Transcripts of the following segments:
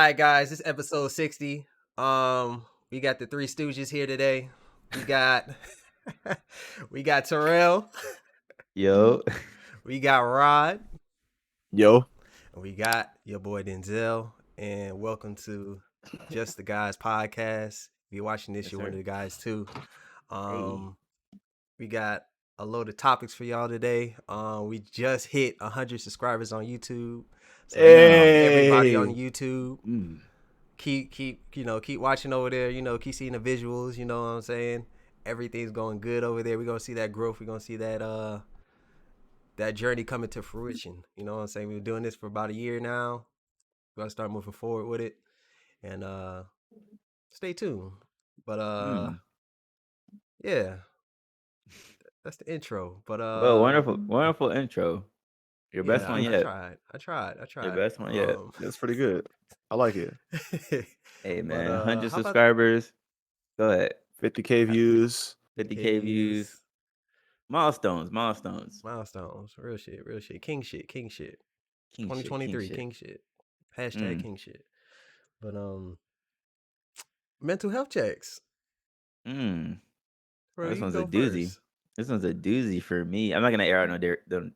right, guys, this is episode 60. We got the Three Stooges here today. We got we got Terrell, Yo, we got Rod, Yo. and we got your boy Denzel. And welcome to Just the Guys podcast. If you're watching this, yes, you're one of sir. the guys too. Hey, We got a load of topics for y'all today. We just hit 100 subscribers on YouTube. So everybody on Hey. YouTube, mm, keep watching over there, keep seeing the visuals, you know what I'm saying? Everything's going good over there. We're gonna see that growth, we're gonna see that journey coming to fruition. You know what I'm saying? We've been doing this for about a year now. We're gonna start moving forward with it. And stay tuned. But mm. yeah, that's the intro. But Well, wonderful intro. Your best yeah, one I yet. tried. I tried. I Your tried. best one yet. That's pretty good. I like it. Hey, but man, 100 how about subscribers. Go ahead. 50K views. 50K views. Milestones. milestones? Real shit. King shit. King shit. 2023, king shit. Hashtag Mm. king shit. But mental health checks. Mm. Bro, This you can one's a go doozy. first. This one's a doozy for me. I'm not gonna air out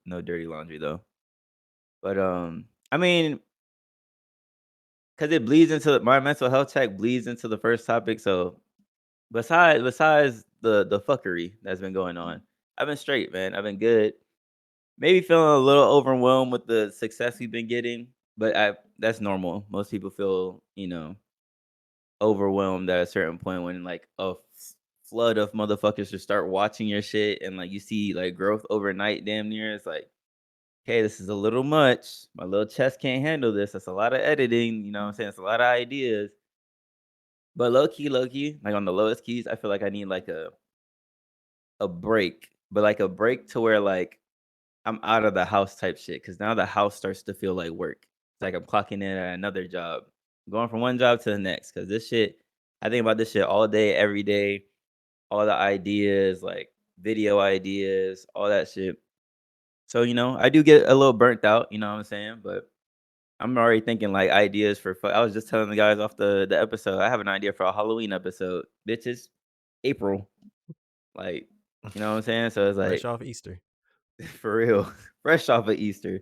no dirty laundry though. But I mean, because it bleeds into my mental health check bleeds into the first topic. So besides the fuckery that's been going on, I've been straight, man. I've been good. Maybe feeling a little overwhelmed with the success we've been getting, but that's normal. Most people feel, overwhelmed at a certain point when like a flood of motherfuckers just start watching your shit and like you see like growth overnight damn near. It's like, okay, this is a little much. My little chest can't handle this. That's a lot of editing, you know what I'm saying? It's a lot of ideas. But low key, like on the lowest keys, I feel like I need like a break, but like a break to where like I'm out of the house type shit. Cause now the house starts to feel like work. It's like I'm clocking in at another job, going from one job to the next. Cause this shit, I think about this shit all day, every day, all the ideas, like video ideas, all that shit. So, I do get a little burnt out, you know what I'm saying? But I'm already thinking like ideas for I was just telling the guys off the episode. I have an idea for a Halloween episode. Bitches, April. Like, you know what I'm saying? So it's Fresh like off Easter. for real. Fresh off of Easter.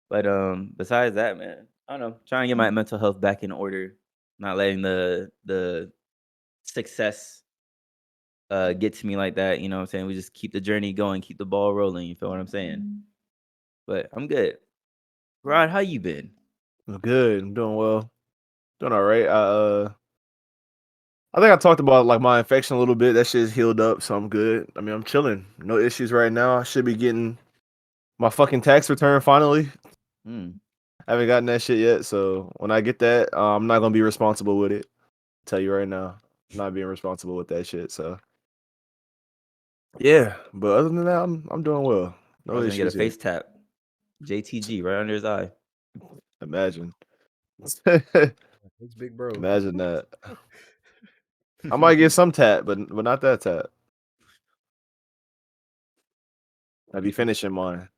But besides that, man, I don't know. Trying to get my mental health back in order. Not letting the success get to me like that. You know what I'm saying? We just keep the journey going, keep the ball rolling. You feel what I'm saying? But I'm good. Rod, how you been? I'm good. I'm doing well. Doing all right. I think I talked about like my infection a little bit. That shit's healed up, so I'm good. I mean, I'm chilling. No issues right now. I should be getting my fucking tax return finally. Hmm. I haven't gotten that shit yet, so when I get that, I'm not gonna be responsible with it. Tell you right now, I'm not being responsible with that shit. So yeah, but other than that, I'm doing well. I No was gonna get a issues here. face tap. JTG right under his eye. Imagine. It's big bro. Imagine that. I might get some tat, but not that tat. I'd be finishing mine.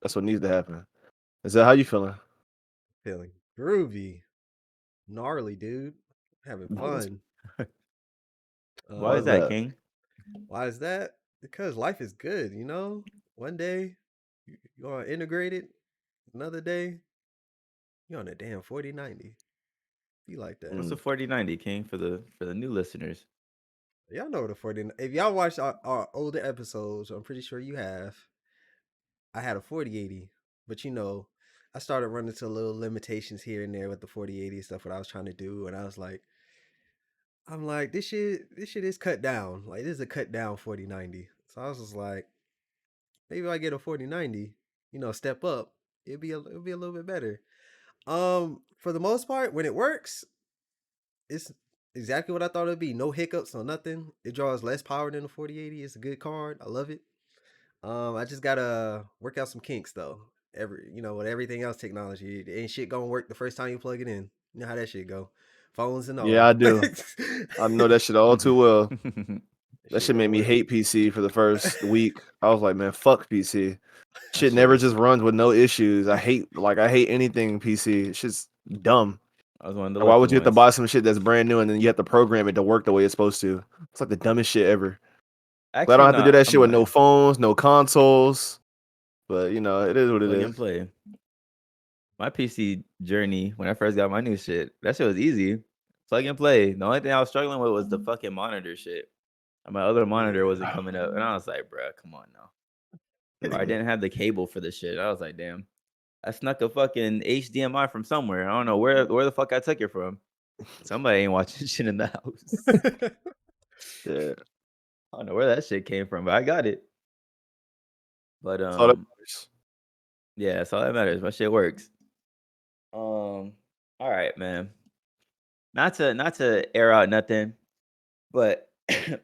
That's what needs to happen. Is that how you feeling? Feeling groovy. Gnarly, dude. Having fun. Why is Why's that, that? King? Why is that? Because life is good, One day you're gonna integrate it. Another day you're on a damn 4090. Be like that. What's Mm. the 4090, King, for the new listeners? Y'all know what a 40. If y'all watched our older episodes, I'm pretty sure you have. I had a 4080, but I started running into little limitations here and there with the 4080 stuff. What I was trying to do, and I'm like, this shit is cut down. Like this is a cut down 4090. So I was just like, maybe if I get a 4090, step up, it'll be a little bit better. For the most part, when it works, it's exactly what I thought it'd be. No hiccups, no nothing. It draws less power than the 4080. It's a good card. I love it. I just gotta work out some kinks though. With everything else technology, ain't shit gonna work the first time you plug it in. You know how that shit go. Phones and Yeah, all. I do. I know that shit all too well. That shit shit made don't me work. hate PC for the first week. I was like, man, fuck PC. That Shit shit never is just runs with no issues. I hate anything PC. It's just dumb. I was one of the And why lucky would you have to ones. buy some shit that's brand new and then you have to program it to work the way it's supposed to? It's like the dumbest shit ever. But I don't Actually, have to do not. that I'm shit with no lying. phones, no consoles. But you know, it is what it Plug is. and play. My PC journey when I first got my new shit, that shit was easy. Plug and play. The only thing I was struggling with was the fucking monitor shit. And my other monitor wasn't coming up, and I was like, "Bruh, come on now." Or I didn't have the cable for the shit. I was like, "Damn." I snuck a fucking HDMI from somewhere. I don't know where the fuck I took it from. Somebody ain't watching shit in the house. Yeah. I don't know where that shit came from, but I got it. But That's all that matters. yeah, that's all that matters. My shit works. All right, man. Not to air out nothing, but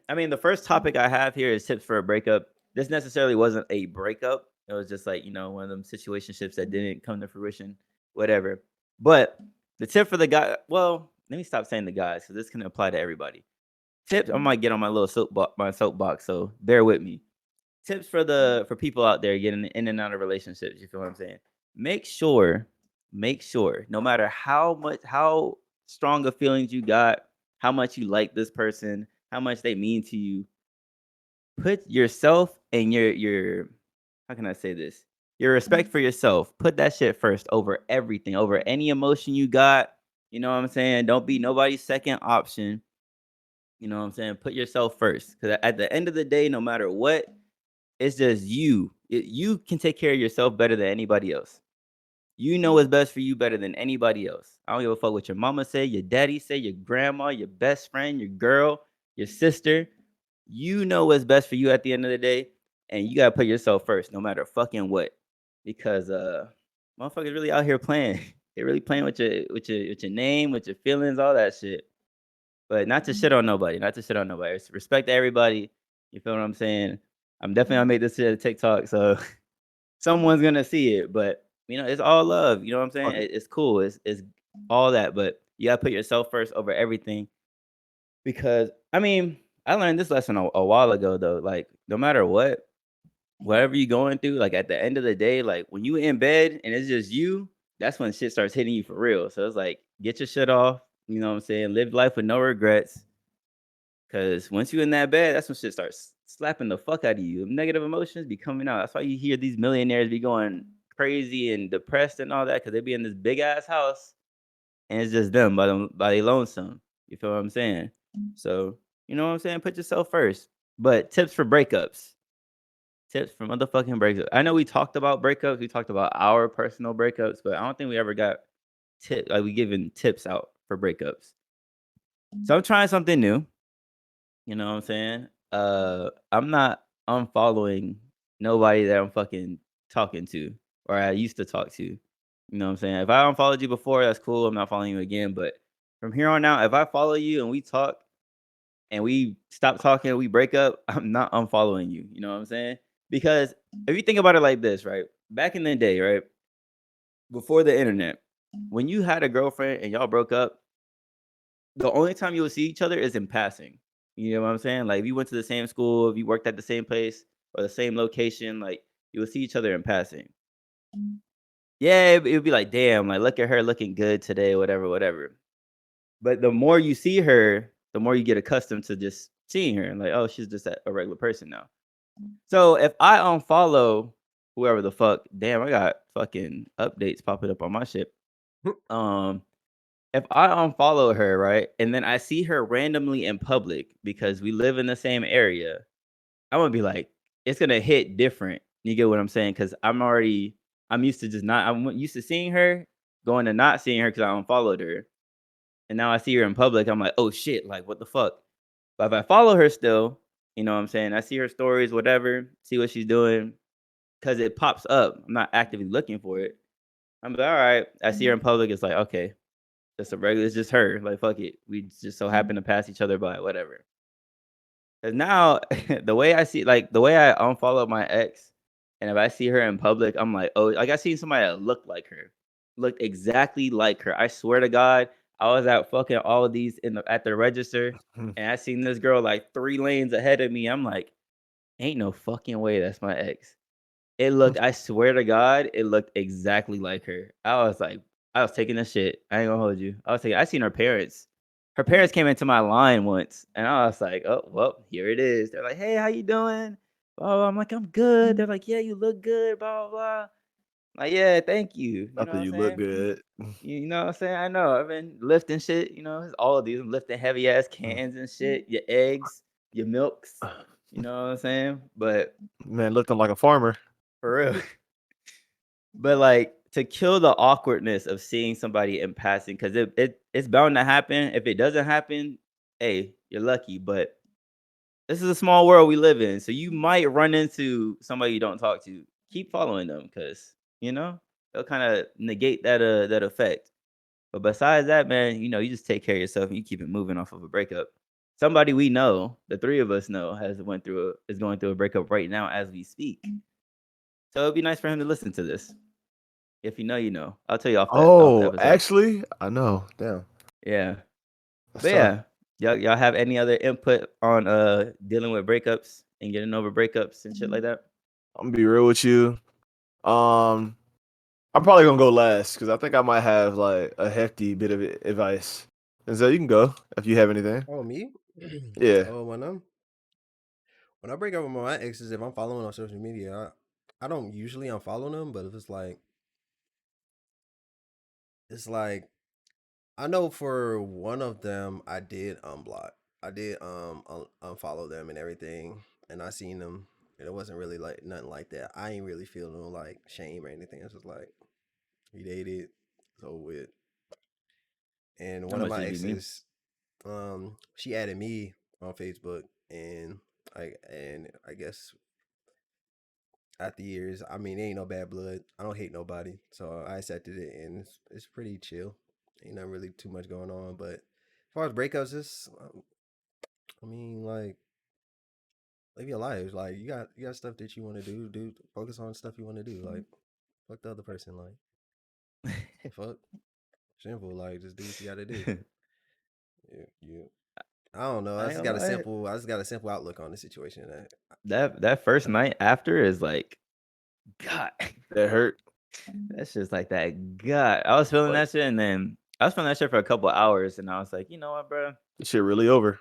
I mean, the first topic I have here is tips for a breakup. This necessarily wasn't a breakup. It was just like, one of them situationships that didn't come to fruition, whatever. But the tip for the guy, well, let me stop saying the guys because this can apply to everybody. Tips, I might get on my little soapbox, so bear with me. Tips for people out there getting in and out of relationships. You feel what I'm saying? Make sure, no matter how strong of feelings you got, how much you like this person, how much they mean to you, put yourself and your how can I say this? Your respect for yourself. Put that shit first over everything, over any emotion you got. You know what I'm saying? Don't be nobody's second option. You know what I'm saying? Put yourself first. Because at the end of the day, no matter what, it's just you. You can take care of yourself better than anybody else. You know what's best for you better than anybody else. I don't give a fuck what your mama say, your daddy say, your grandma, your best friend, your girl, your sister. You know what's best for you at the end of the day, and you gotta put yourself first, no matter fucking what. Because motherfuckers really out here playing. They really playing with your name, with your feelings, all that shit. But not to shit on nobody, not to shit on nobody. It's respect to everybody. You feel what I'm saying? I'm definitely gonna make this shit a TikTok, so someone's gonna see it. But it's all love. You know what I'm saying? Fuck it. It's cool. It's all that, but you gotta put yourself first over everything. Because I mean, I learned this lesson a while ago though. Like, no matter what, whatever you're going through, like at the end of the day, like when you in bed and it's just you, that's when shit starts hitting you for real. So it's like, get your shit off. You know what I'm saying? Live life with no regrets. Cause once you in that bed, that's when shit starts slapping the fuck out of you. Negative emotions be coming out. That's why you hear these millionaires be going crazy and depressed and all that, because they be in this big ass house and it's just them by they lonesome. You feel what I'm saying? So, you know what I'm saying? Put yourself first. But tips for breakups. Tips for motherfucking breakups. I know we talked about breakups. We talked about our personal breakups, but I don't think we ever got we giving tips out for breakups. So I'm trying something new. You know what I'm saying? I'm not unfollowing nobody that I'm fucking talking to or I used to talk to. You know what I'm saying? If I unfollowed you before, that's cool. I'm not following you again. But from here on out, if I follow you and we talk and we stop talking, we break up, I'm not unfollowing you. You know what I'm saying? Because if you think about it like this, right? Back in the day, right? Before the internet, when you had a girlfriend and y'all broke up, the only time you will see each other is in passing. You know what I'm saying? Like, if you went to the same school, if you worked at the same place or the same location, like, you would see each other in passing. Yeah, it would be like, damn, like, look at her looking good today, whatever, whatever. But the more you see her, the more you get accustomed to just seeing her and like, oh, she's just a regular person now. So if I unfollow whoever the fuck, damn, I got fucking updates popping up on my shit. Um, if I unfollow her, right, and then I see her randomly in public because we live in the same area, I'm gonna be like, it's gonna hit different. You get what I'm saying? Because I'm used to just not. I'm used to seeing her, going to not seeing her because I unfollowed her, and now I see her in public. I'm like, oh shit, like what the fuck? But if I follow her still, you know what I'm saying? I see her stories, whatever, see what she's doing, because it pops up. I'm not actively looking for it. I'm like, all right. I see her in public. It's like, okay, just a regular. It's just her. Like, fuck it. We just so happen to pass each other by, whatever. Because now, the way I see, like, the way I unfollow my ex, and if I see her in public, I'm like, oh, like I seen somebody that looked like her, looked exactly like her. I swear to God, I was at fucking all of these at the register, and I seen this girl like 3 lanes ahead of me. I'm like, ain't no fucking way that's my ex. It looked, I swear to God, it looked exactly like her. I was taking a shit. I ain't gonna hold you. I seen her parents. Her parents came into my line once, and I was like, "Oh, well, here it is." They're like, "Hey, how you doing?" Oh, I'm like, "I'm good." They're like, "Yeah, you look good." Blah blah blah. Like, yeah, thank you. You know After what I'm you look saying? good. You know what I'm saying? I know. I've been lifting shit. You know, all of these. I'm lifting heavy ass cans and shit. Your eggs, your milks. You know what I'm saying? But Man, looking like a farmer. for real. But like to kill the awkwardness of seeing somebody in passing, because it's bound to happen. If it doesn't happen, hey, you're lucky. But this is a small world we live in, so you might run into somebody you don't talk to. Keep following them, because they'll kind of negate that effect. But besides that, man, you just take care of yourself and you keep it moving off of a breakup. Somebody we know, the three of us know, is going through a breakup right now as we speak. So it'd be nice for him to listen to this. If you know, you know. I'll tell you off the Oh, episode. actually, I know. Damn, Yeah. that's But tough. yeah. Y'all have any other input on dealing with breakups and getting over breakups and shit like that? I'm gonna be real with you. Um, I'm probably gonna go last because I think I might have like a hefty bit of advice. And so you can go if you have anything. Oh, me? Yeah. Oh, when I break up with my exes, if I'm following on social media, I don't usually unfollow them, but if it's like I know for one of them I did unblock. I did unfollow them and everything, and I seen them. And it wasn't really like nothing like that. I ain't really feeling no like shame or anything. It's just like we dated, so with. And How one of much my should it be me? exes, she added me on Facebook, and I guess after years, I mean, it ain't no bad blood. I don't hate nobody, so I accepted it, and it's pretty chill. Ain't nothing really too much going on. But as far as breakups, I mean, like live your life. Like you got stuff that you want to do. Do focus on stuff you want to do. Like fuck the other person. Like the fuck, simple. Like just do what you got to do. Yeah. I don't know. I ain't gonna lie. I just got a simple outlook on the situation. That first night after is like God. That hurt. That's just like that. God, I was feeling But that shit, and then I was feeling that shit for a couple of hours, and I was like, you know what, bro? this shit really over.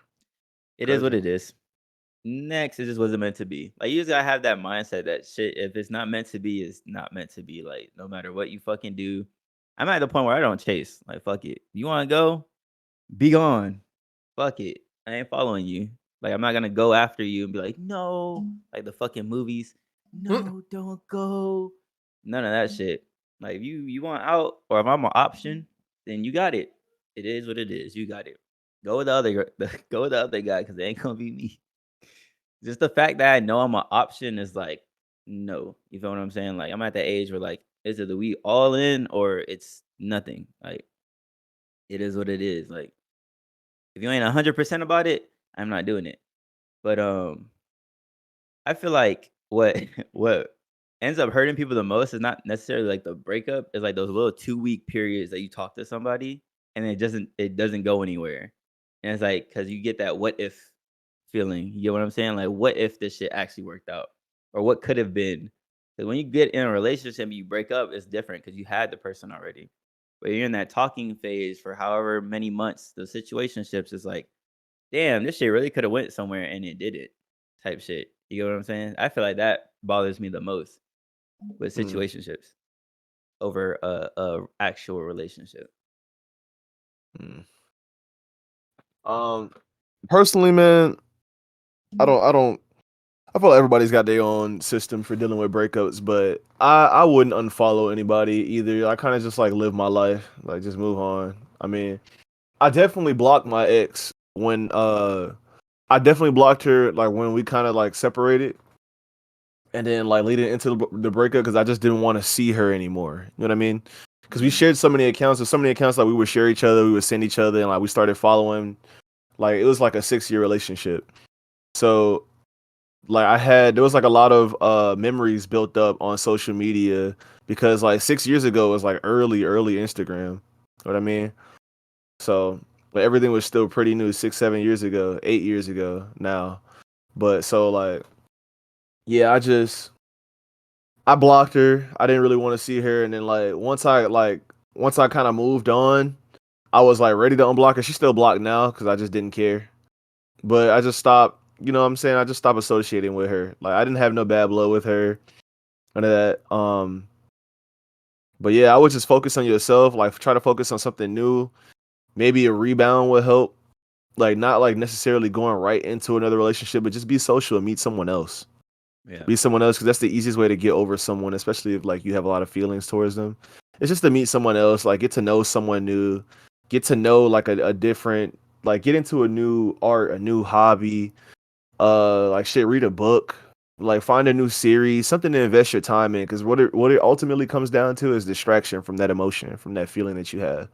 It is what Crazy. it is. Next, it just wasn't meant to be. Like you just gotta have that mindset that shit. If it's not meant to be, it's not meant to be. Like no matter what you fucking do, I'm at the point where I don't chase. Like fuck it. You want to go? Be gone. Fuck it. I ain't following you. Like I'm not gonna go after you and be like, no, like the fucking movies. No, don't go. None of that shit. Like if you want out, or if I'm an option, then you got it. It is what it is. You got it. Go with the other go with the other guy because it ain't gonna be me. Just the fact that I know I'm an option is like, no. You feel what I'm saying? Like I'm at that age where like it's either we all in or it's nothing. Like it is what it is. Like if you ain't 100% about it, I'm not doing it. But I feel like what what ends up hurting people the most is not necessarily like the breakup. It's like those little 2 week periods that you talk to somebody and it doesn't go anywhere. And it's like because you get that what if feeling. You get what I'm saying? Like what if this shit actually worked out, or what could have been? Because when you get in a relationship and you break up, it's different because you had the person already. But you're in that talking phase for however many months. The situationships is like damn, this shit really could have went somewhere and it didn't, type shit. You get what I'm saying? I feel like that bothers me the most with Mm. situationships over a actual relationship. Mm. Personally, man, I don't. I feel like everybody's got their own system for dealing with breakups, but I wouldn't unfollow anybody either. I kind of just like live my life, like just move on. I mean, I definitely blocked my ex when I definitely blocked her like when we kind of like separated, and then like leading into the breakup because I just didn't want to see her anymore. You know what I mean? Because we shared so many accounts, so many accounts like we would share each other, we would send each other, and like we started following. Like it was like a 6 year relationship. So like there was like a lot of memories built up on social media because like 6 years ago was like early Instagram. You know what I mean? So but everything was still pretty new 6 7 years ago, 8 years ago now. But so like yeah, I blocked her. I didn't really want to see her, and then like once I like once I kind of moved on, I was like ready to unblock her. She's still blocked now because I just didn't care. But I just stopped. You know what I'm saying? I just stopped associating with her. Like I didn't have no bad blood with her. None of that. But yeah, I would just focus on yourself. Like try to focus on something new. Maybe a rebound would help. Like not like necessarily going right into another relationship, but just be social and meet someone else. Yeah. Be someone else because that's the easiest way to get over someone, especially if like you have a lot of feelings towards them. It's just to meet someone else, like get to know someone new, get to know like a different, like get into a new art, a new hobby, like shit, read a book, like find a new series, something to invest your time in. Because what it ultimately comes down to is distraction from that emotion, from that feeling that you have.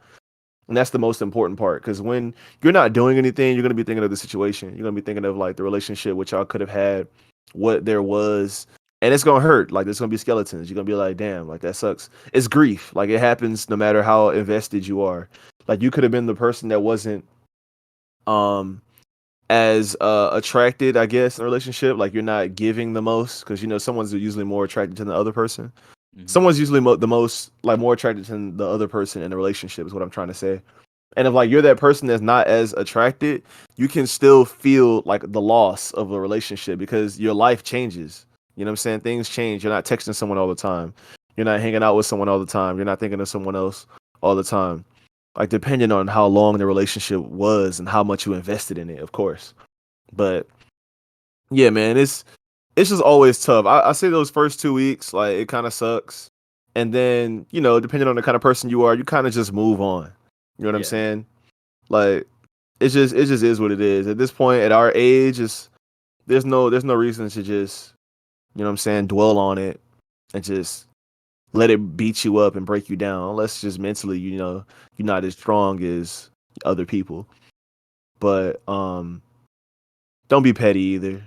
And that's the most important part. Because when you're not doing anything, you're gonna be thinking of the situation. You're gonna be thinking of like the relationship which y'all could have had, what there was, and it's gonna hurt. Like there's gonna be skeletons. You're gonna be like, damn, like that sucks. It's grief. Like it happens no matter how invested you are. Like you could have been the person that wasn't um as attracted, I guess, in a relationship. Like you're not giving the most because you know someone's usually more attracted to the other person. Mm-hmm. Someone's usually the most like more attracted to the other person in a relationship is what I'm trying to say. And if like you're that person that's not as attracted, you can still feel like the loss of a relationship because your life changes. You know what I'm saying? Things change. You're not texting someone all the time. You're not hanging out with someone all the time. You're not thinking of someone else all the time. Like depending on how long the relationship was and how much you invested in it, of course. But yeah, man, it's just always tough. I say those first 2 weeks, like it kind of sucks. And then, you know, depending on the kind of person you are, you kind of just move on. You know what I'm Yeah. saying? Like it just is what it is. At this point, at our age, it's there's no reason to just, you know what I'm saying, dwell on it and just let it beat you up and break you down. Unless just mentally, you know, you're not as strong as other people. But don't be petty either.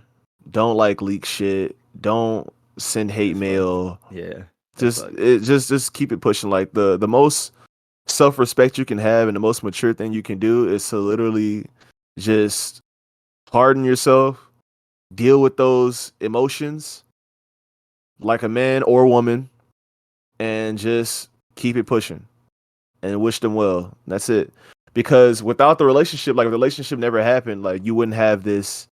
Don't like leak shit. Don't send hate That's fucked. mail. Yeah. That's Just fucked. it just keep it pushing. Like the most self-respect you can have and the most mature thing you can do is to literally just harden yourself, deal with those emotions like a man or woman, and just keep it pushing and wish them well. That's it. Because without the relationship, like if the relationship never happened, like you wouldn't have this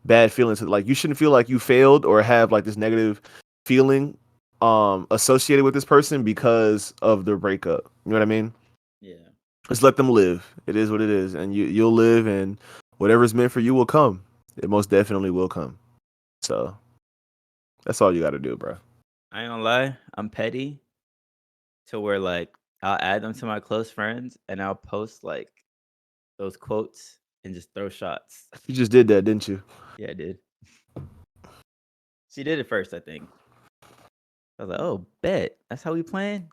bad feeling. To, like you shouldn't feel like you failed or have like this negative feeling associated with this person because of the breakup. You know what I mean? Yeah. Just let them live. It is what it is, and you'll live, and whatever's meant for you will come. It most definitely will come. So that's all you got to do, bro. I ain't gonna lie. I'm petty to where like I'll add them to my close friends and I'll post like those quotes and just throw shots. You just did that, didn't you? Yeah, I did. She did it first, I think. I was like, oh, bet. That's how we playing?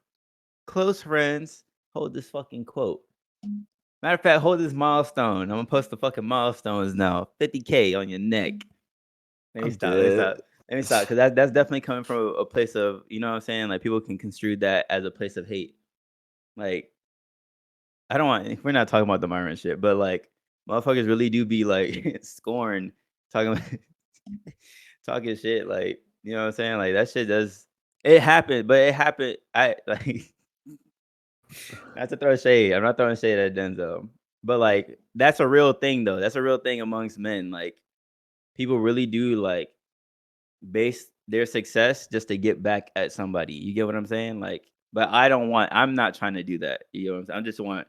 Close friends. Hold this fucking quote. Matter of fact, hold this milestone. I'm gonna post the fucking milestones now. 50K on your neck. Let me I'm stop. Let me dead. stop. Let me stop. Because that's definitely coming from a place of, you know what I'm saying? Like people can construe that as a place of hate. Like, I don't want we're not talking about the Myron shit, but like motherfuckers really do be like scorn talking about talking shit. Like, you know what I'm saying? Like that shit does it happened, but it happened. I like not to throw shade. I'm not throwing shade at Denzel. But like that's a real thing though. That's a real thing amongst men. Like people really do like base their success just to get back at somebody. You get what I'm saying? Like, but I'm not trying to do that. You know what I'm saying? I just want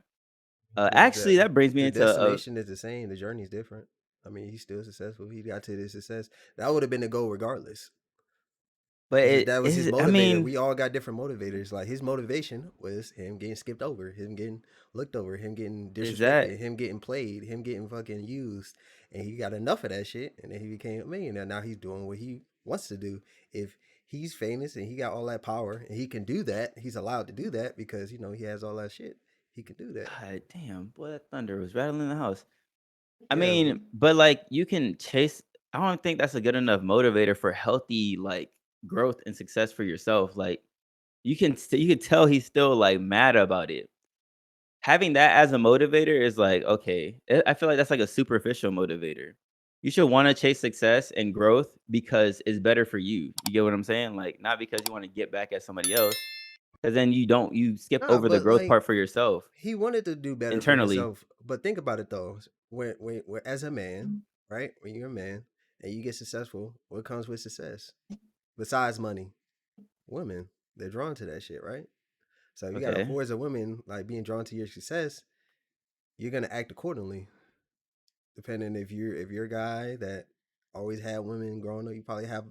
actually that brings me The into destination is the same. The journey's different. I mean, he's still successful. He got to this success. That would have been the goal regardless. but It's just it that was his is I motivator. mean, We all got different motivators. Like his motivation was him getting skipped over, him getting looked over, him getting is that disrespected, him getting played, him getting fucking used, and he got enough of that shit, and then he became a millionaire. Now he's doing what he wants to do. If he's famous and he got all that power and he can do that, he's allowed to do that because you know he has all that shit. He can do that. God damn, boy, that thunder was rattling in the house. I Yeah, mean, but like you can chase. I don't think that's a good enough motivator for healthy like growth and success for yourself. Like you can tell he's still like mad about it. Having that as a motivator is like okay. I feel like that's like a superficial motivator. You should want to chase success and growth because it's better for you. You get what I'm saying? Like not because you want to get back at somebody else. Because then you skip Nah, over the but growth like part for yourself he wanted to do better for internally. himself. But think about it though. When as a man, right? When you're a man and you get successful, what comes with success? Besides money, women, they're drawn to that shit, right? So you gotta Okay. afford as a woman, like being drawn to your success, you're gonna act accordingly. Depending if you're a guy that always had women growing up,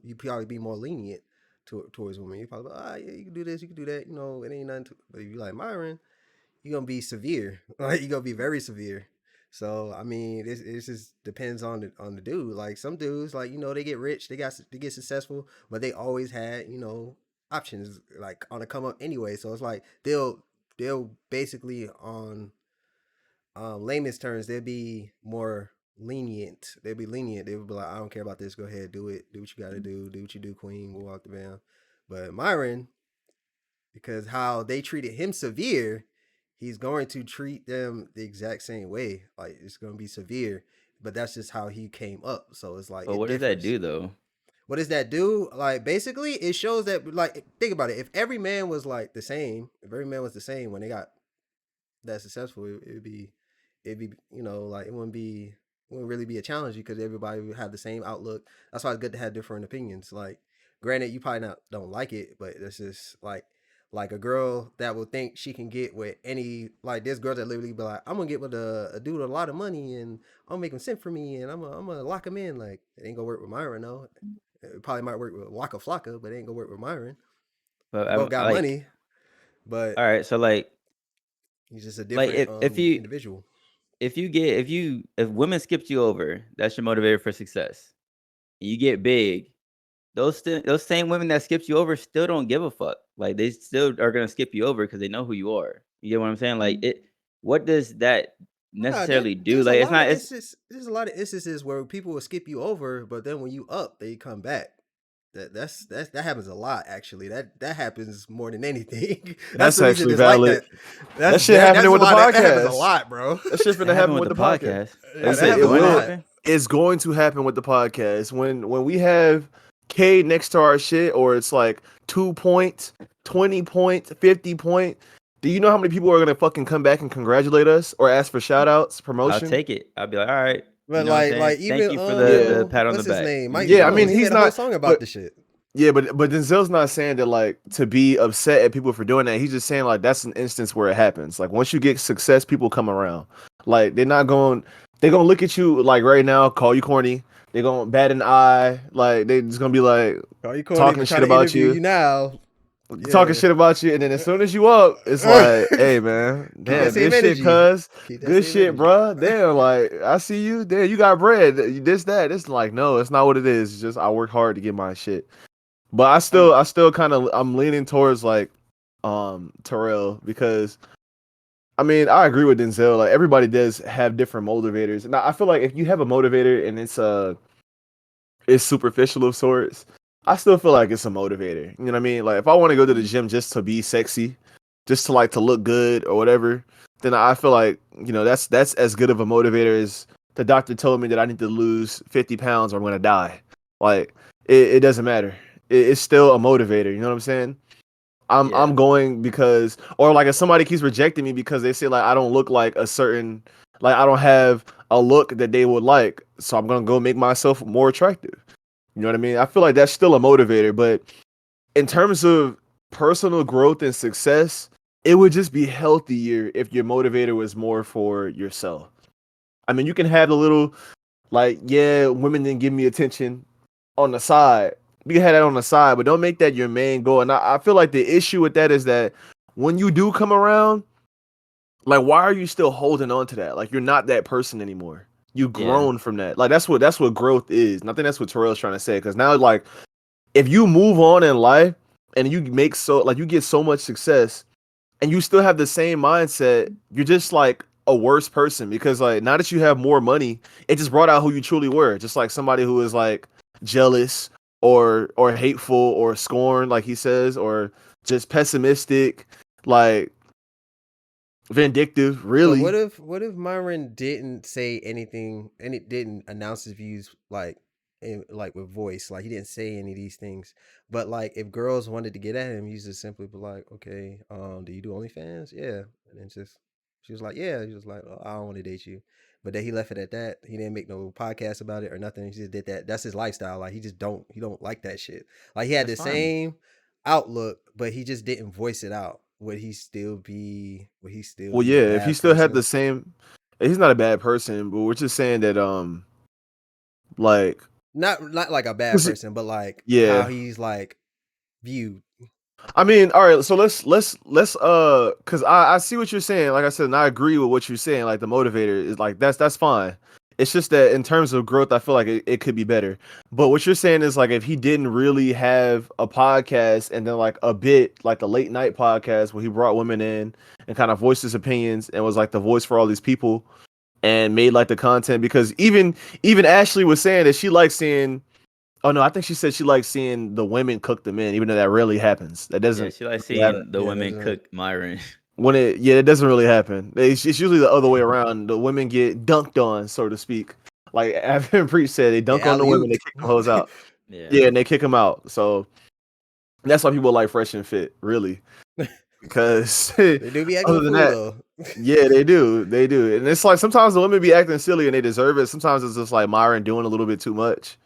you probably be more lenient towards women. You probably yeah, you can do this, you can do that. It ain't nothing. But if you like Myron, you're gonna be severe. Like you're gonna be very severe. So I mean, it just depends on the dude. Like some dudes, like they get rich, they get successful, but they always had options like on the come up anyway. So it's like they'll basically on layman's terms, they'll be more lenient. They'll be lenient. They'll be like, I don't care about this. Go ahead, do it. Do what you got to do. Do what you do, Queen. We'll walk the band. But Myron, because how they treated him severe, he's going to treat them the exact same way. Like it's going to be severe, but that's just how he came up. So it's like But it what does that differs. do though? What does that do? Like basically, it shows that like think about it. If every man was like the same, if every man was the same when they got that successful, it'd be like it wouldn't really be a challenge because everybody would have the same outlook. That's why it's good to have different opinions. Like, granted, you probably not don't like it, but it's just like a girl that will think she can get with any like there's girls that literally be like, I'm gonna get with a dude with a lot of money and I'll make him send for me and I'm gonna lock him in. Like it ain't gonna work with Myron though. It probably might work with Waka Flocka, but it ain't gonna work with Myron. But They both got like, money, but all right, so he's just a like different if you individual. if women skipped you over, that's your motivator for success. You get big. Those same women that skipped you over still don't give a fuck. Like they still are gonna skip you over because they know who you are. You get what I'm saying? Like it. What does that Nah, necessarily do? there's a Like it's lot of not. It's instances. There's a lot of instances where people will skip you over, but then when you up, they come back. That happens a lot actually. That happens more than anything. That's That's the reason actually it's like valid. that. That shit happening That's a with the lot. That happens a podcast. lot, bro. That shit's that gonna happened happen with with the the podcast. podcast. Like Yeah, you I that said said, it it's happens a going to will. lot. happen. It's going to happen with the podcast when we have K next to our shit, or it's like 2 points, 20 points, 50 point. Do you know how many people are gonna fucking come back and congratulate us or ask for shout outs, I'll promotion? take it. I'll be like, all right. You But know what I'm saying? like Thank even you for Yeah, the pat on the what's his back. name? Mike yeah. I mean, Jones. He he's made a whole not, song about but this shit. yeah, but Denzel's not saying that like to be upset at people for doing that. He's just saying like that's an instance where it happens. Like once you get success, people come around. Like they're gonna look at you like right now, call you corny. They're gonna bat an eye. Like they just gonna be like Call you corny, talking but shit trying to about interview you, you now. talking Yeah. shit about you, and then as soon as you up, it's like, hey man, Keep that damn, same good shit, energy. cuz, Keep that good same shit, energy. bruh. Damn, like I see you. Damn, you got bread. This that. It's like no, it's not what it is. It's just I work hard to get my shit. But I'm I still kind of I'm leaning towards like Terrell because I mean I agree with Denzel. Like everybody does have different motivators, and I feel like if you have a motivator and it's superficial of sorts, I still feel like it's a motivator. You know what I mean? Like if I want to go to the gym just to be sexy, just to like to look good or whatever, then I feel like that's as good of a motivator as the doctor told me that I need to lose 50 pounds or I'm gonna die. Like it doesn't matter. It's still a motivator. You know what I'm saying? Yeah. I'm going because or like if somebody keeps rejecting me because they say like I don't look like a certain like I don't have a look that they would like, so I'm gonna go make myself more attractive. You know what I mean? I feel like that's still a motivator, but in terms of personal growth and success, it would just be healthier if your motivator was more for yourself. I mean, you can have a little like, yeah, women didn't give me attention on the side. You can have that on the side, but don't make that your main goal. And I feel like the issue with that is that when you do come around, like, why are you still holding on to that? Like, you're not that person anymore. You've Yeah. grown from that. Like, that's what growth is. And I think that's what Terrell's trying to say. Because now, like, if you move on in life and you make you get so much success and you still have the same mindset, you're just like a worse person because like now that you have more money, it just brought out who you truly were. Just like somebody who is like jealous or hateful or scorned, like he says, or just pessimistic, like vindictive, But really. what if Myron didn't say anything and it didn't announce his views like like with voice. Like he didn't say any of these things. But like if girls wanted to get at him, he's just simply be like, okay, do you do OnlyFans? Yeah, and then just she was like, yeah. He was like, oh, I don't want to date you. But then he left it at that. He didn't make no podcast about it or nothing. He just did that. That's his lifestyle. Like he don't like that shit. Like he had That's the fine. same outlook, but he just didn't voice it out. Would he still be a if he bad still had person? the same, he's not a bad person, but we're just saying that like Not like a bad person, but like how yeah. he's like viewed. I mean, all right, so let's cuz I see what you're saying. Like I said, and I agree with what you're saying. Like the motivator is like that's fine. It's just that in terms of growth, I feel like it could be better. But what you're saying is like if he didn't really have a podcast and then like a bit like a late night podcast where he brought women in and kind of voiced his opinions and was like the voice for all these people and made like the content, because even Ashley was saying that she likes seeing. Oh no, I think she said she likes seeing the women cook the men, even though that rarely happens. That Yeah, doesn't she likes really happen. seeing the Yeah, women doesn't. cook Myron. When it doesn't really happen. It's usually the other way around. The women get dunked on, so to speak. Like Advent Preach said, they dunk Get on the alley women, they ooped. kick the hoes out. Yeah. Yeah, and they kick them out. So that's why people like Fresh and Fit, really, because They do be acting other a than fool that, though. yeah, they do, and it's like sometimes the women be acting silly and they deserve it. Sometimes it's just like Myron doing a little bit too much.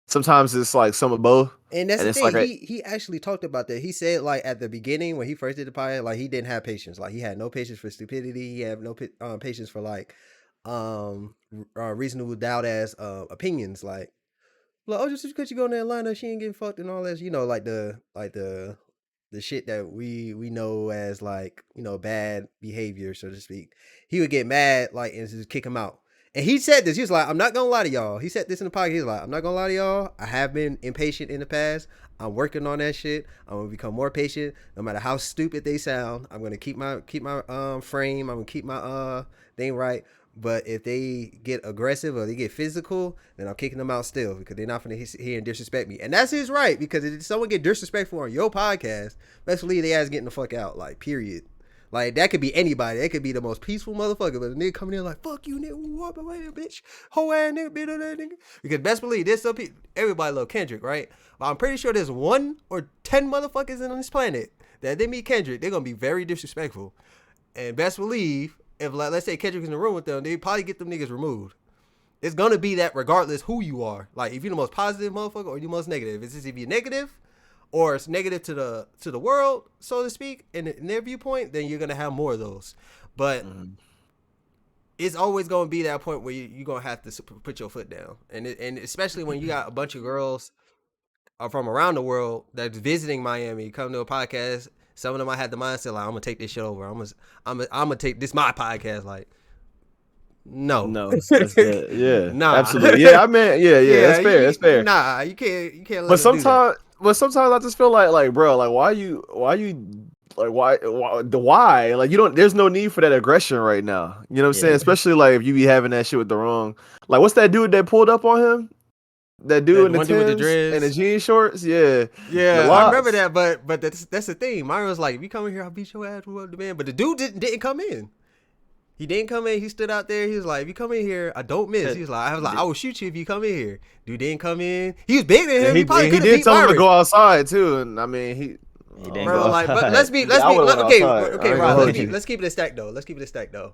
Sometimes it's like some of both, And that's and the it's thing. like He actually talked about that. He said like at the beginning when he first did the pilot, like he didn't have patience. Like he had no patience for stupidity. He had no patience for like reasonable doubt as opinions. Like, oh, just because you go in Atlanta, she ain't getting fucked and all that. You know, the shit that we know as like bad behavior, so to speak. He would get mad like and just kick him out. And he said this. He was like, "I'm not gonna lie to y'all." He said this in the podcast. He's like, "I'm not gonna lie to y'all. I have been impatient in the past. I'm working on that shit. I'm gonna become more patient. No matter how stupid they sound, I'm gonna keep my frame. I'm gonna keep my thing right. But if they get aggressive or they get physical, then I'm kicking them out still because they're not gonna hear and disrespect me. And that's his right, because if someone get disrespectful on your podcast, best believe they ass getting the fuck out. Like, period. Like, that could be anybody. That could be the most peaceful motherfucker. But a nigga coming in like, fuck you, nigga. Walk away, bitch. Whole ass nigga, bitch, that nigga. Because best believe there's some people, everybody love Kendrick, right? But I'm pretty sure there's 1 or 10 motherfuckers on this planet that they meet Kendrick, they're gonna be very disrespectful. And best believe, if like let's say Kendrick's in the room with them, they probably get them niggas removed. It's gonna be that regardless who you are. Like if you're the most positive motherfucker or you're the most negative. It's just if you're negative or it's negative to the world, so to speak, in their viewpoint, then you're gonna have more of those. But it's always gonna be that point where you're gonna have to put your foot down, and especially when you got a bunch of girls from around the world that's visiting Miami, come to a podcast. Some of them I had the mindset like I'm gonna take this shit over. I'm gonna take this my podcast. Like, no, no, that's that. Yeah, nah, absolutely. Yeah, I mean, yeah, that's fair. That's fair. Nah, you can't let But them do that. sometimes I just feel like bro, like why you like why like you don't, there's no need for that aggression right now. You know what I'm saying? Yeah. Especially like if you be having that shit with the wrong, like what's that dude that pulled up on him? That dude That in the one dude with the Timbs and the dreads. jean shorts, yeah, the Yeah, I remember locks. that, but that's the thing. Myron was like, if you come in here, I'll beat your ass with the man. But the dude didn't come in. He didn't come in. He stood out there. He was like, if you come in here, I don't miss. He was like, I will shoot you if you come in here. Dude didn't come in. He was bigger than And him. He probably he could have did beat tell him to Myron. go outside too, and I mean He didn't Bro, go like, but outside. let's be I would've went okay, outside. I okay, ain't Rod. gonna Let's hold you. let's keep it a stack though. Let's keep it a stack though.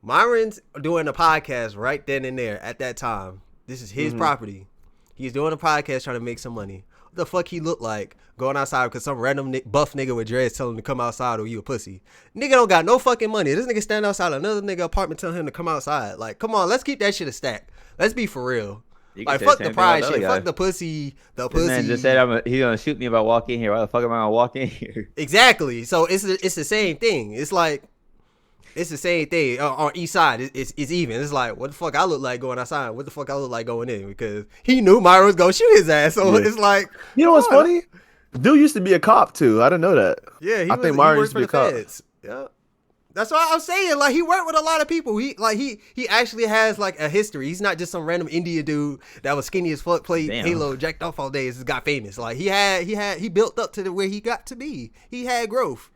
Myron's doing a podcast right then and there at that time. This is his property. He's doing a podcast trying to make some money. What the fuck he look like going outside because some random buff nigga with dreads telling him to come outside or you a pussy? Nigga don't got no fucking money. This nigga stand outside another nigga apartment telling him to come outside. Like, come on, let's keep that shit a stack. Let's be for real. You can Like, say fuck the the same thing about pride the shit. other guy. Fuck the pussy. The This man pussy. just said he's gonna shoot me if I walk in here. Why the fuck am I gonna walk in here? Exactly. So it's the same thing. It's like it's the same thing on each side. It's even. It's like what the fuck I look like going outside. What the fuck I look like going in because he knew Myra was gonna shoot his ass. So Yeah. it's like You know what's funny? Dude used to be a cop too. I didn't know that. Yeah, I think Myron he used worked to for be a the cop. feds. Yeah. That's what I'm saying. Like he worked with a lot of people. He actually has like a history. He's not just some random India dude that was skinny as fuck, played Damn. Halo, jacked off all day, and just got famous. Like he built up to where he got to be. He had growth.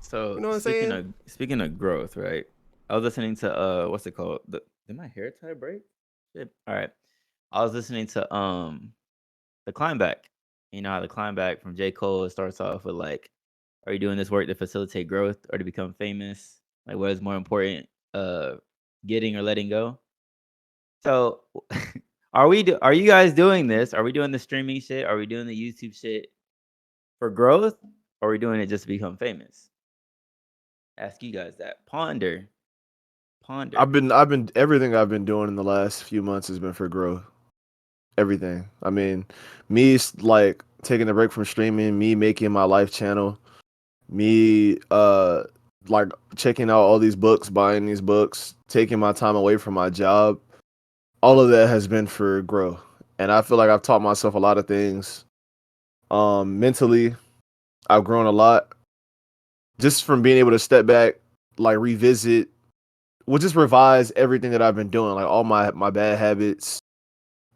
So You know what I'm saying? Speaking of growth, right? I was listening to what's it called? Did my hair tie break? Shit. All right. I was listening to the Climb Back. You know how the Climb Back from J. Cole starts off with like, are you doing this work to facilitate growth or to become famous? Like, what is more important, getting or letting go? So, are you guys doing this? Are we doing the streaming shit? Are we doing the YouTube shit for growth? Or are we doing it just to become famous? Ask you guys that. Ponder. I've been everything I've been doing in the last few months has been for growth. Everything. I mean, like taking a break from streaming, me making my life channel, me like checking out all these books, buying these books, taking my time away from my job. All of that has been for growth. And I feel like I've taught myself a lot of things. Mentally, I've grown a lot just from being able to step back, like revisit, well, just revise everything that I've been doing, like all my bad habits,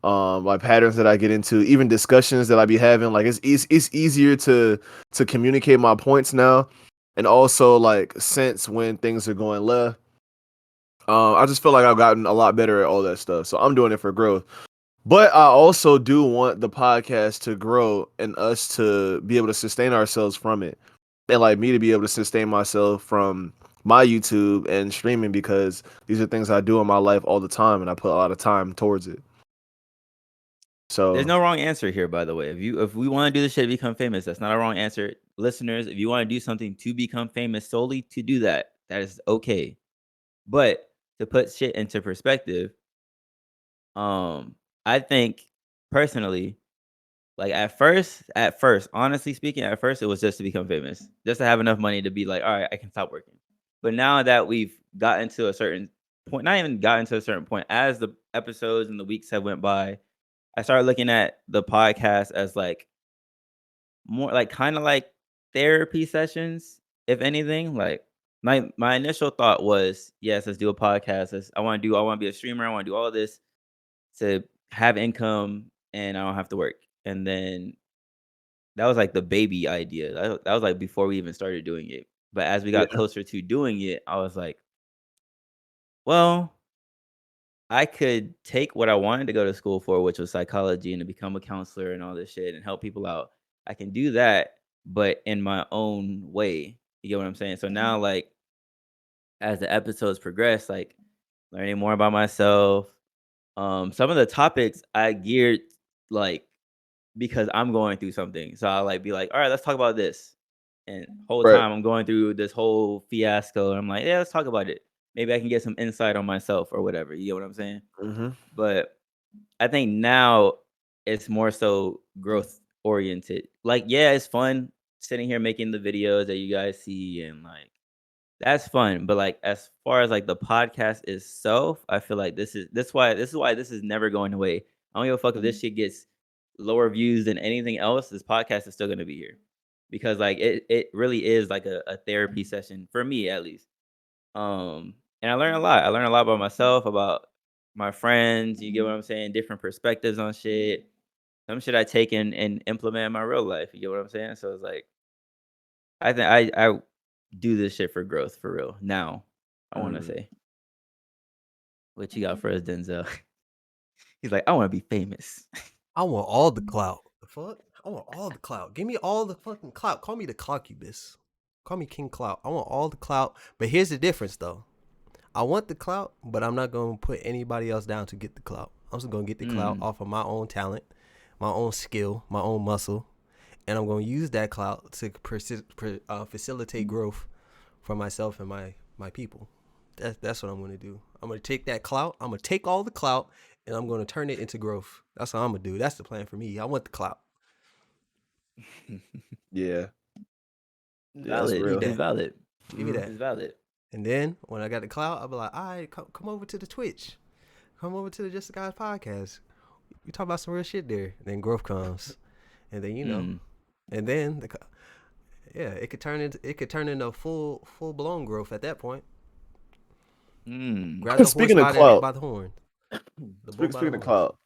like patterns that I get into, even discussions that I be having. Like it's easier to communicate my points now, and also like sense when things are going left. I just feel like I've gotten a lot better at all that stuff, so I'm doing it for growth. But I also do want the podcast to grow and us to be able to sustain ourselves from it, and like me to be able to sustain myself from my YouTube and streaming, because these are things I do in my life all the time, and I put a lot of time towards it. There's So no wrong answer here, by the way. If we want to do this shit to become famous, that's not a wrong answer. Listeners, if you want to do something to become famous solely to do that, that is okay. But to put shit into perspective, I think personally, like at first, honestly speaking, at first it was just to become famous, just to have enough money to be like, all right, I can stop working. But now that we've gotten to a certain point, not even gotten to a certain point, as the episodes and the weeks have went by, I started looking at the podcast as like more like kind of like therapy sessions, if anything. Like my initial thought was, yes, let's do a podcast. I want to be a streamer. I want to do all this to have income and I don't have to work. And then that was like the baby idea. That was like before we even started doing it. But as we got yeah. closer to doing it, I was like, well, I could take what I wanted to go to school for, which was psychology, and to become a counselor and all this shit and help people out. I can do that, but in my own way. You get what I'm saying? So now, like, as the episodes progress, like learning more about myself. Some of the topics I geared like because I'm going through something. So I'll like be like, all right, let's talk about this. And whole Right. time I'm going through this whole fiasco. And I'm like, yeah, let's talk about it. Maybe I can get some insight on myself or whatever. You get what I'm saying? Mm-hmm. But I think now it's more so growth oriented. Like, yeah, it's fun sitting here making the videos that you guys see and like that's fun. But like as far as like the podcast itself, I feel like this is why this is never going away. I don't give a fuck if this shit gets lower views than anything else. This podcast is still gonna be here. Because like it really is like a therapy session for me at least. And I learned a lot. I learned a lot about myself, about my friends. You get what I'm saying? Different perspectives on shit. Some shit I take and implement in my real life. You get what I'm saying? So it's like I think I do this shit for growth for real. Now, I want to Mm. say what you got for us, Denzel. He's like, I want to be famous. I want all the clout. The fuck? I want all the clout. Give me all the fucking clout. Call me the clockubus. Call me King Clout. I want all the clout. But here's the difference though. I want the clout, but I'm not gonna put anybody else down to get the clout. I'm just gonna get the clout Mm. off of my own talent, my own skill, my own muscle, and I'm gonna use that clout to facilitate growth for myself and my people. That's what I'm gonna do. I'm gonna take that clout. I'm gonna take all the clout, and I'm gonna turn it into growth. That's what I'm gonna do. That's the plan for me. I want the clout. Yeah. Yeah, that's Valid. Need real. It's that. valid. Give me Mm. It's that. valid. And then when I got the clout, I'll be like, all right, come over to the Twitch. Come over to the Just the Guys podcast. We talk about some real shit there. And then growth comes, and then Mm. and then it could turn into full blown growth at that point. Mm. Grab the horse Speaking of clout, by the horn, the bull by the speaking of horns. clout,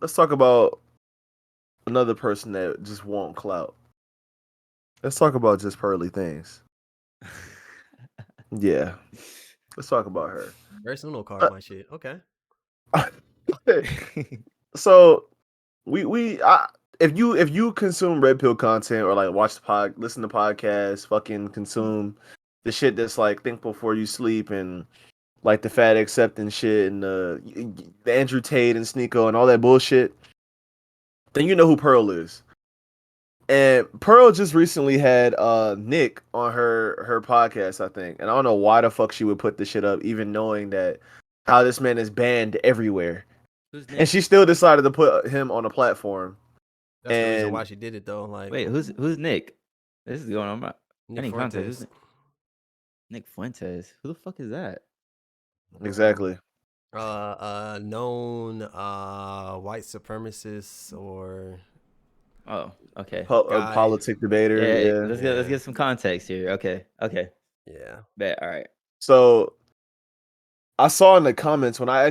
let's talk about another person that just want clout. Let's talk about just Pearly things. Yeah, let's talk about her. First Uno card, Uh, my shit. Okay. So if you consume red pill content or like listen to podcasts, fucking consume the shit that's like think before you sleep and like the fat acceptance shit and the Andrew Tate and Sneeko and all that bullshit, then you know who Pearl is. And Pearl just recently had Nick on her podcast, I think. And I don't know why the fuck she would put this shit up, even knowing that how this man is banned everywhere. Who's And Nick? she still decided to put him on a platform. That's the reason why And she did it, though. Like, Wait, who's Nick? This is going on. I Nick need context. Who's Fuentes. Nick Fuentes? Who the fuck is that? exactly. Known white supremacist or Oh, okay. A guy. politic debater, Yeah, yeah. let's get some context here. Okay. Yeah. Bet. All right. So I saw in the comments when I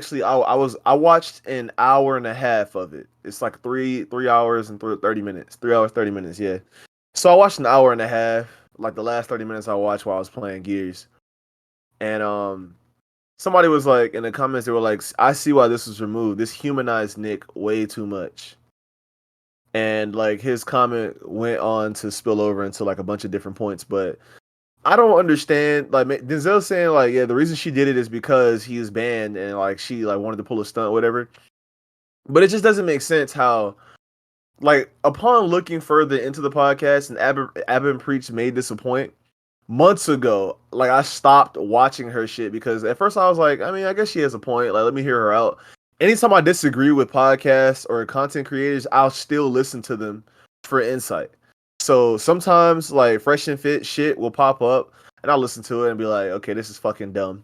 watched an hour and a half of it. It's like 3 hours and 30 minutes. 3 hours, 30 minutes, yeah. So I watched an hour and a half, like the last 30 minutes I watched while I was playing Gears. And somebody was like in the comments, they were like, I see why this was removed. This humanized Nick way too much. And like his comment went on to spill over into like a bunch of different points, but I don't understand. Like Denzel saying, like, yeah, the reason she did it is because he is banned and like she like wanted to pull a stunt, whatever. But it just doesn't make sense how, like, upon looking further into the podcast, and Abin Preach made this a point months ago. Like, I stopped watching her shit because at first I was like, I mean, I guess she has a point. Like, let me hear her out. Anytime I disagree with podcasts or content creators, I'll still listen to them for insight. So sometimes like fresh and fit shit will pop up and I'll listen to it and be like, okay, this is fucking dumb.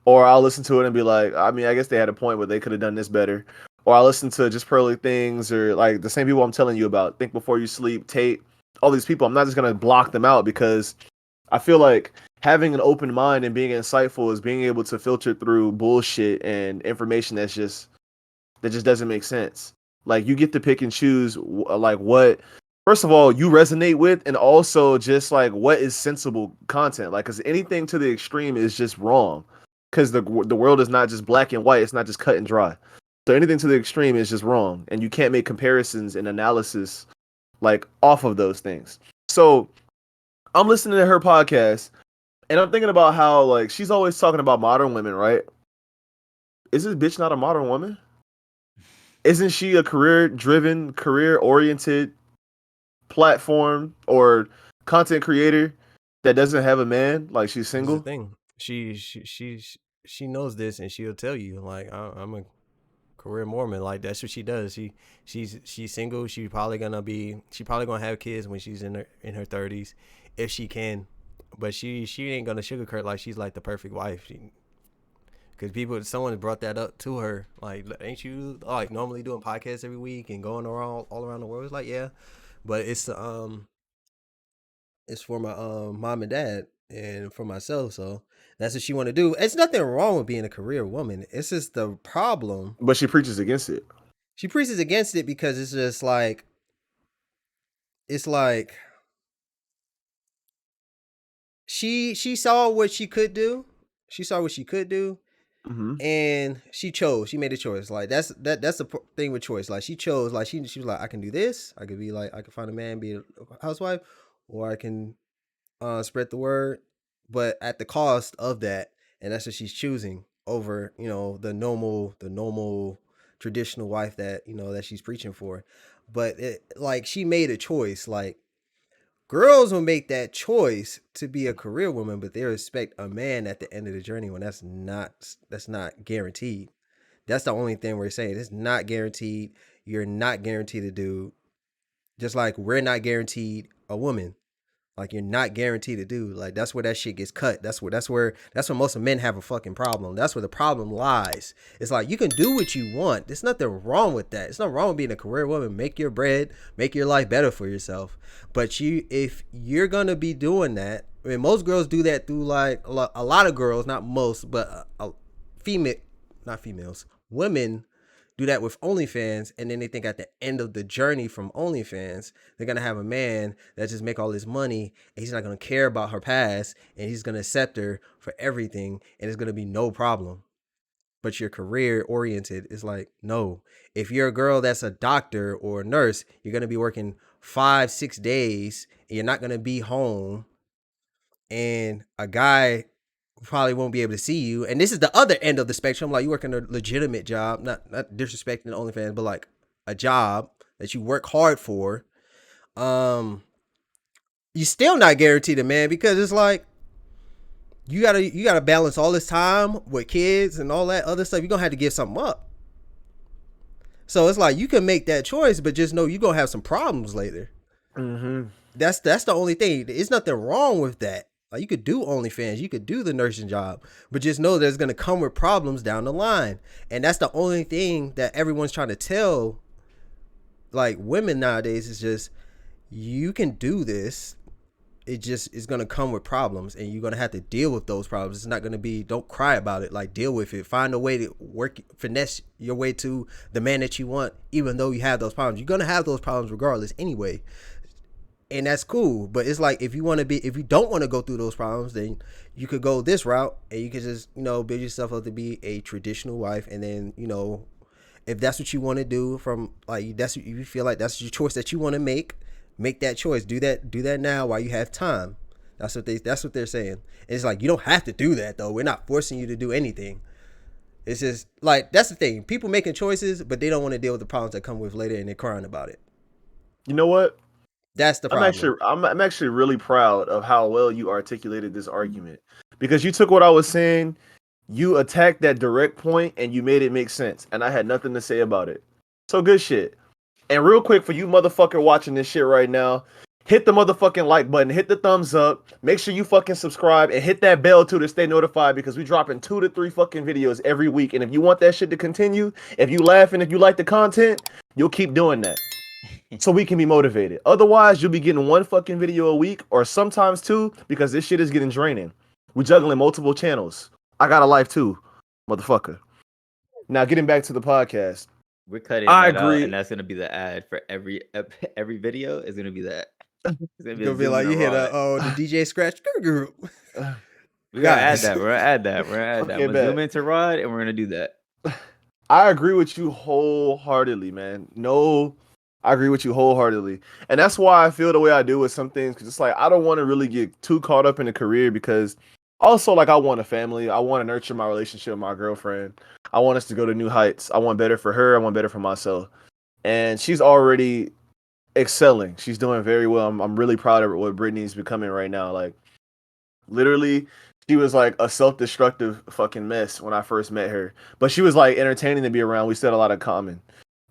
Or I'll listen to it and be like, I mean, I guess they had a point, but they could have done this better. Or I'll listen to just Pearly Things or like the same people I'm telling you about, Think Before You Sleep, Tate, all these people. I'm not just gonna block them out because I feel like having an open mind and being insightful is being able to filter through bullshit and information that just doesn't make sense. Like you get to pick and choose like what first of all you resonate with and also just like what is sensible content. Like cuz anything to the extreme is just wrong cuz the world is not just black and white, it's not just cut and dry. So anything to the extreme is just wrong and you can't make comparisons and analysis like off of those things. So I'm listening to her podcast and I'm thinking about how like she's always talking about modern women, right? Is this bitch not a modern woman? Isn't she a career-driven, career-oriented platform or content creator that doesn't have a man? Like she's This is the single? thing. She knows this, and she'll tell you like I'm a career Mormon. Like that's what she does. She's single. She probably gonna have kids when she's in her 30s, if she can. But she ain't gonna sugarcoat like she's like the perfect wife. Because someone brought that up to her. Like, ain't you like normally doing podcasts every week and going around all around the world? It's like, yeah, but it's for my mom and dad and for myself. So that's what she want to do. It's nothing wrong with being a career woman. It's just the problem. But she preaches against it. She preaches against it because it's just like it's like she saw what she could do. She saw what she could do, Mm-hmm. and she made a choice. Like that's the thing with choice. Like she chose. Like she was like, I can do this. I could be like, I can find a man, be a housewife, or I can spread the word, but at the cost of that. And that's what she's choosing over, the normal traditional wife that that she's preaching for. But like she made a choice. Like girls will make that choice to be a career woman, but they respect a man at the end of the journey when that's not guaranteed. That's the only thing we're saying. It's not guaranteed. You're not guaranteed a dude. Just like we're not guaranteed a woman. Like you're not guaranteed to do. Like that's where that shit gets cut. That's where most of men have a fucking problem. That's where the problem lies. It's like you can do what you want. There's nothing wrong with that. It's not wrong with being a career woman. Make your bread, make your life better for yourself. But if you're gonna be doing that, I mean, most girls do that through like a lot of girls, not most, but female, not females, women do that with OnlyFans, and then they think at the end of the journey from OnlyFans, they're gonna have a man that just make all this money, and he's not gonna care about her past, and he's gonna accept her for everything, and it's gonna be no problem. but you're career oriented. It's like, no. If you're a girl that's a doctor or a nurse, you're gonna be working 5, 6 days, and you're not gonna be home. And a guy probably won't be able to see you. And this is the other end of the spectrum. Like, you work in a legitimate job, not disrespecting the OnlyFans, but like a job that you work hard for. You still not guaranteed a man, because it's like you gotta balance all this time with kids and all that other stuff. You're gonna have to give something up. So it's like, you can make that choice, but just know you're gonna have some problems later. Mm-hmm. That's the only thing. There's nothing wrong with that. Like, you could do OnlyFans, you could do the nursing job, but just know there's gonna come with problems down the line. And that's the only thing that everyone's trying to tell, like, women nowadays, is just, you can do this. It just is gonna come with problems, and you're gonna have to deal with those problems. It's not gonna be, don't cry about it. Like, deal with it. Find a way to finesse your way to the man that you want, even though you have those problems. You're gonna have those problems regardless anyway. And that's cool. But it's like, if you don't want to go through those problems, then you could go this route, and you could just, build yourself up to be a traditional wife. And then, if that's what you want to do, from like, that's what you feel like, that's your choice that you want to make that choice. Do that now while you have time. That's what they're saying. And it's like, you don't have to do that though. We're not forcing you to do anything. It's just like, that's the thing. People making choices, but they don't want to deal with the problems that come with later, and they're crying about it. You know what? That's the problem. I'm actually really proud of how well you articulated this argument, because you took what I was saying, you attacked that direct point, and you made it make sense, and I had nothing to say about it. So good shit. And real quick, for you motherfucker watching this shit right now, hit the motherfucking like button, hit the thumbs up, make sure you fucking subscribe, and hit that bell too to stay notified, because we dropping 2 to 3 fucking videos every week. And if you want that shit to continue, if you laugh and if you like the content, you'll keep doing that. So we can be motivated. Otherwise, you'll be getting 1 fucking video a week, or sometimes 2, because this shit is getting draining. We're juggling multiple channels. I got a life too, motherfucker. Now, getting back to the podcast. We're cutting I that out, agree. and that's gonna be the ad for every video. Is gonna be that. It's gonna be like, you hear the DJ scratch. We gotta add that. We're gonna add that. We're gonna zoom into Rod, and we're gonna do that. I agree with you wholeheartedly, man. No, I agree with you wholeheartedly. And that's why I feel the way I do with some things, because it's like, I don't want to really get too caught up in a career, because also, like, I want a family. I want to nurture my relationship with my girlfriend. I want us to go to new heights. I want better for her. I want better for myself. And she's already excelling. She's doing very well. I'm really proud of what Brittany's becoming right now. Like, literally, she was like a self-destructive fucking mess when I first met her. But she was like entertaining to be around. We said a lot in common.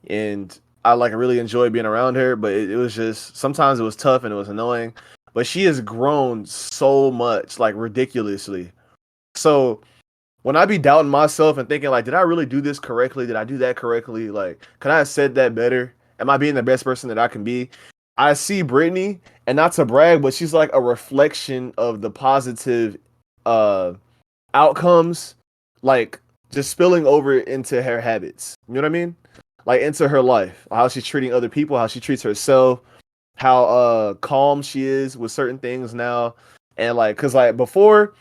And I like really enjoyed being around her, but it was just, sometimes it was tough and it was annoying. But she has grown so much, like ridiculously. So when I be doubting myself and thinking like, did I really do this correctly? Did I do that correctly? Like, could I have said that better? Am I being the best person that I can be? I see Brittany, and not to brag, but she's like a reflection of the positive outcomes, like just spilling over into her habits. You know what I mean? Like, into her life, how she's treating other people, how she treats herself, how calm she is with certain things now. And like, cause like before,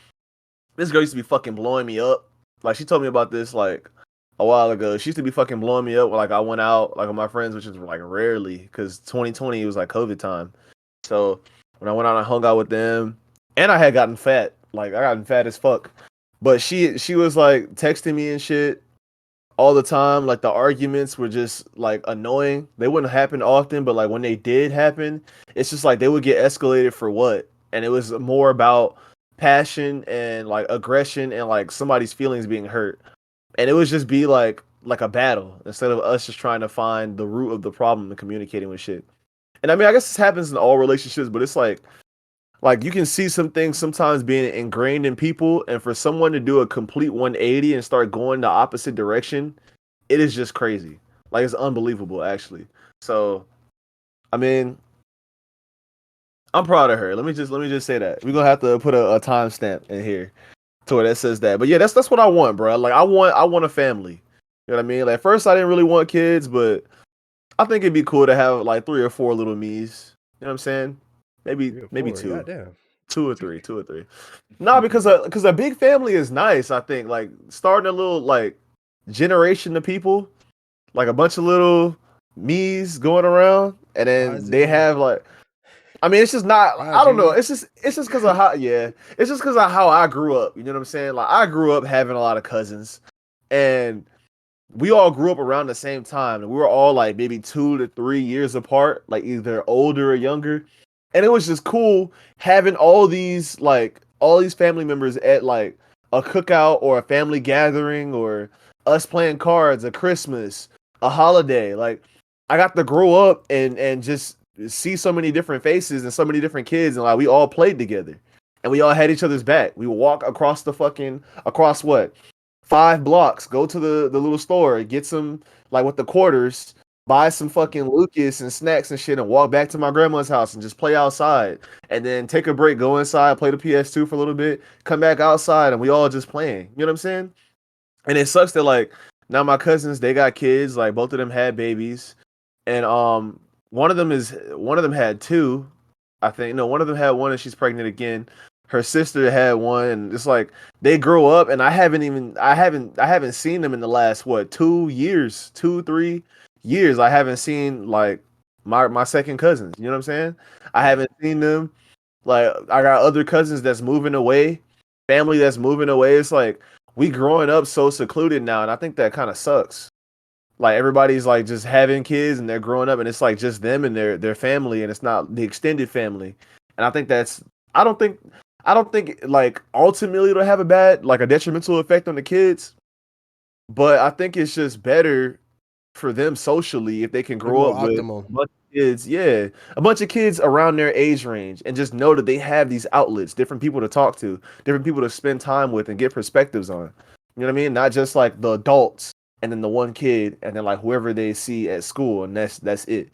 this girl used to be fucking blowing me up. Like, she told me about this like a while ago. She used to be fucking blowing me up when like I went out like with my friends, which is like rarely, because 2020 was like COVID time. So when I went out, I hung out with them, and I had gotten fat. Like, I gotten fat as fuck. But she was like texting me and shit all the time. Like, the arguments were just like annoying. They wouldn't happen often, but like when they did happen, it's just like they would get escalated for what? And it was more about passion and like aggression and like somebody's feelings being hurt. And it would just be like a battle, instead of us just trying to find the root of the problem and communicating with shit. And I mean, I guess this happens in all relationships, but it's like you can see some things sometimes being ingrained in people, and for someone to do a complete 180 and start going the opposite direction, it is just crazy. Like, it's unbelievable, actually. So, I mean, I'm proud of her. Let me just say that. We're gonna have to put a timestamp in here to where that says that. But yeah, that's what I want, bro. Like, I want a family. You know what I mean? Like, at first I didn't really want kids, but I think it'd be cool to have like 3 or 4 little me's. You know what I'm saying? Maybe 2. Goddamn. 2 or 3. 2 or 3. No, because a big family is nice, I think. Like, starting a little, like, generation of people, like a bunch of little me's going around, and Why then is they it? have like, I mean, it's just not. Why, I don't know. Junior? It's just because of how. Yeah, it's just because of how I grew up. You know what I'm saying? Like I grew up having a lot of cousins, and we all grew up around the same time, and we were all like maybe 2 to 3 years apart, like either older or younger. And it was just cool having all these family members at like a cookout or a family gathering or us playing cards, a Christmas, a holiday. Like I got to grow up and just see so many different faces and so many different kids, and like we all played together. And we all had each other's back. We would walk across across what 5 blocks, go to the little store, get some like with the quarters, buy some fucking Lucas and snacks and shit, and walk back to my grandma's house and just play outside. And then take a break, go inside, play the PS2 for a little bit, come back outside, and we all just playing. You know what I'm saying? And it sucks that like now my cousins they got kids, like both of them had babies, and one of them had two, I think. No, one of them had one and she's pregnant again. Her sister had one, and it's like they grow up, and I haven't seen them in the last what 2 years, 2 3 years. I haven't seen like my second cousins. You know what I'm saying? I Yeah. haven't seen them. Like I got other cousins that's moving away, family that's moving away. It's like we growing up so secluded now, and I think that kind of sucks. Like everybody's like just having kids and they're growing up, and it's like just them and their family, and it's not the extended family. And I think that's I don't think I don't think like ultimately it'll have a detrimental effect on the kids, but I think it's just better for them socially if they can They're grow more up with optimal. a bunch of kids, yeah, a bunch of kids around their age range, and just know that they have these outlets, different people to talk to, different people to spend time with and get perspectives on. You know what I mean? Not just like the adults and then the one kid and then like whoever they see at school, and that's it.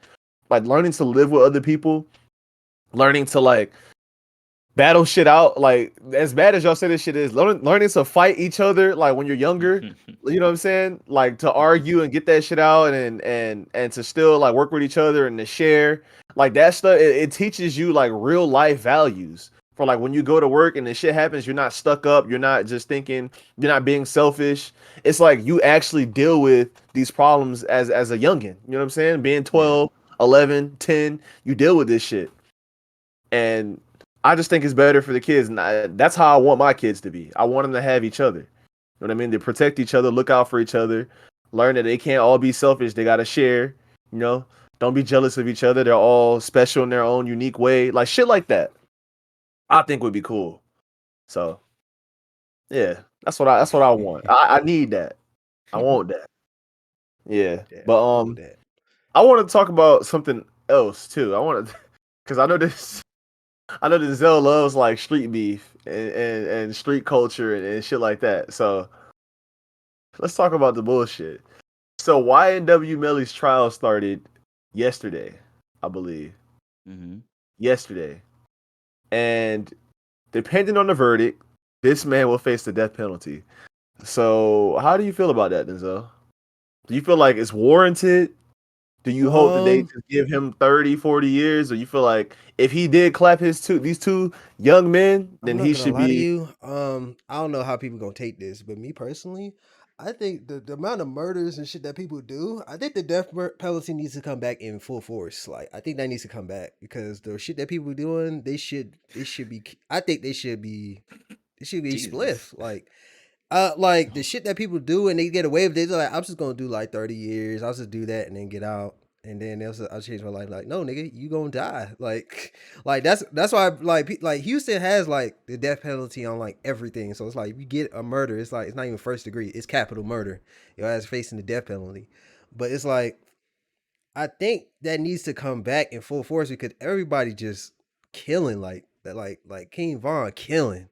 Like learning to live with other people, learning to like battle shit out. Like as bad as y'all say this shit is, learning to fight each other like when you're younger. You know what I'm saying? Like to argue and get that shit out, and to still like work with each other and to share like that stuff. It teaches you like real life values. For like when you go to work and the shit happens, you're not stuck up. You're not just thinking. You're not being selfish. It's like you actually deal with these problems as a youngin. You know what I'm saying? Being Yeah. 12, 11, 10, you deal with this shit. And I just think it's better for the kids, and that's how I want my kids to be. I want them to have each other. You know what I mean? To protect each other, look out for each other, learn that they can't all be selfish. They gotta share. You know, don't be jealous of each other. They're all special in their own unique way. Like shit like that, I think would be cool. So yeah, that's what I want. I need that. I want that. Yeah, Yeah, but I'm with that. I want to talk about something else too. I want to because I know that Zell loves like street beef and street culture and shit like that. So let's talk about the bullshit. So YNW Melly's trial started yesterday, I believe. Hmm. Yesterday. And depending on the verdict, this man will face the death penalty. So how do you feel about that, Denzel? Do you feel like it's warranted? Do you hope that they Um, just give him 30, 40 years? Or you feel like if he did clap these two young men, I'm then not he gonna should lie to be. you. I don't know how people gonna take this, but me personally, I think the amount of murders and shit that people do, I think the penalty needs to come back in full force. Like, I think that needs to come back because the shit that people doing, they should be. I think they should be Jesus. spliff. Like the shit that people do and they get away with it, they're like, I'm just gonna do like 30 years. I'll just do that and then get out. And then I'll change my life. Like, no, nigga, you gonna die. Like that's why like Houston has like the death penalty on like everything. So it's like if you get a murder, it's like it's not even first degree, it's capital murder. Your ass facing the death penalty. But it's like I think that needs to come back in full force because everybody just killing like that, like King Von killing.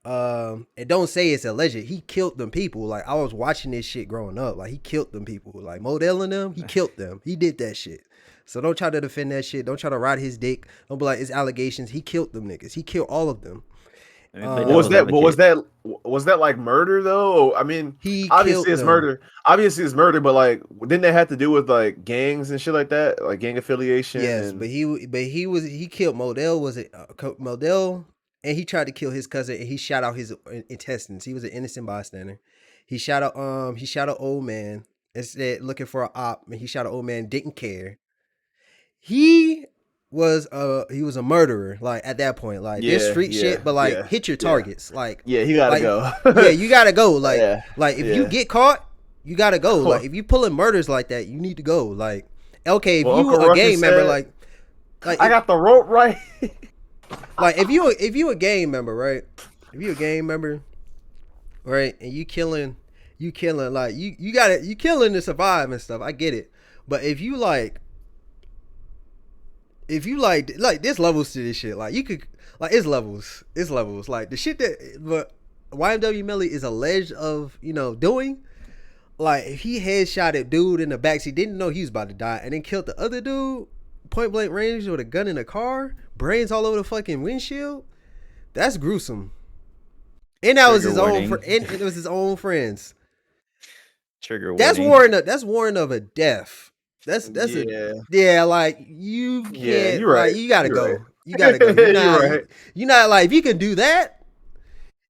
And don't say it's alleged. He killed them people. Like I was watching this shit growing up. Like he killed them people. Like modeling them, he killed them. He did that shit. So don't try to defend that shit. Don't try to ride his dick. Don't be like it's allegations. He killed them niggas. He killed all of them. Let me play What was devil's that? What advocate. was that like murder though? I mean, He obviously killed it's them. murder. Obviously it's murder, but like, didn't that have to do with like gangs and shit like that, like gang affiliation Yes, and he killed Modell. Was it Modell? And he tried to kill his cousin, and he shot out his intestines. He was an innocent bystander. He shot a old man. Instead, looking for an op, and he shot an old man. Didn't care. He was a murderer. Like at that point, like this Yeah, street shit, but like hit your yeah. targets. Like Yeah, he gotta like go. yeah, you gotta go. Like Yeah, if you get caught, you gotta go. Like if you pulling murders like that, you need to go. Like okay, if well, you Uncle a Ruckus gang member, said, like I got the rope right. like if you a gang member, right? If you a gang member, right, and you killing like you killing to survive and stuff. I get it, but if you like there's levels to this shit. Like you could like it's levels. Like the shit that but YMW Melly is alleged of doing. Like if he headshot a dude in the backseat, didn't know he was about to die, and then killed the other dude point blank range with a gun in a car, brains all over the fucking windshield. That's gruesome. And that was his own. It was his own friends. Trigger That's warning. warning of a death. That's like you can't. Yeah, you're right. Like you gotta You're go. right. You gotta go. You're not. You're right. You're not like if you can do that,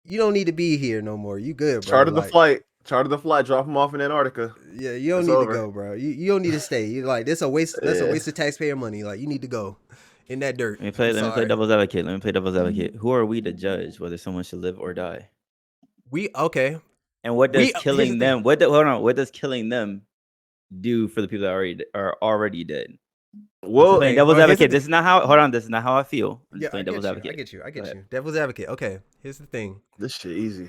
you don't need to be here no more. You good, bro. Charter the flight. Drop him off in Antarctica. Yeah, you don't need to go, bro. You don't need to stay. You like this a waste. That's a waste of taxpayer money. Like you need to go in that dirt. Let me play devil's advocate. Who are we to judge whether someone should live or die? Okay. And what does killing them? What does killing them do for the people that are already dead? Well, playing devil's advocate. This is not how. Hold on. This is not how I feel. I'm just playing devil's advocate. I get you. Devil's advocate. Okay. Here's the thing. This shit easy.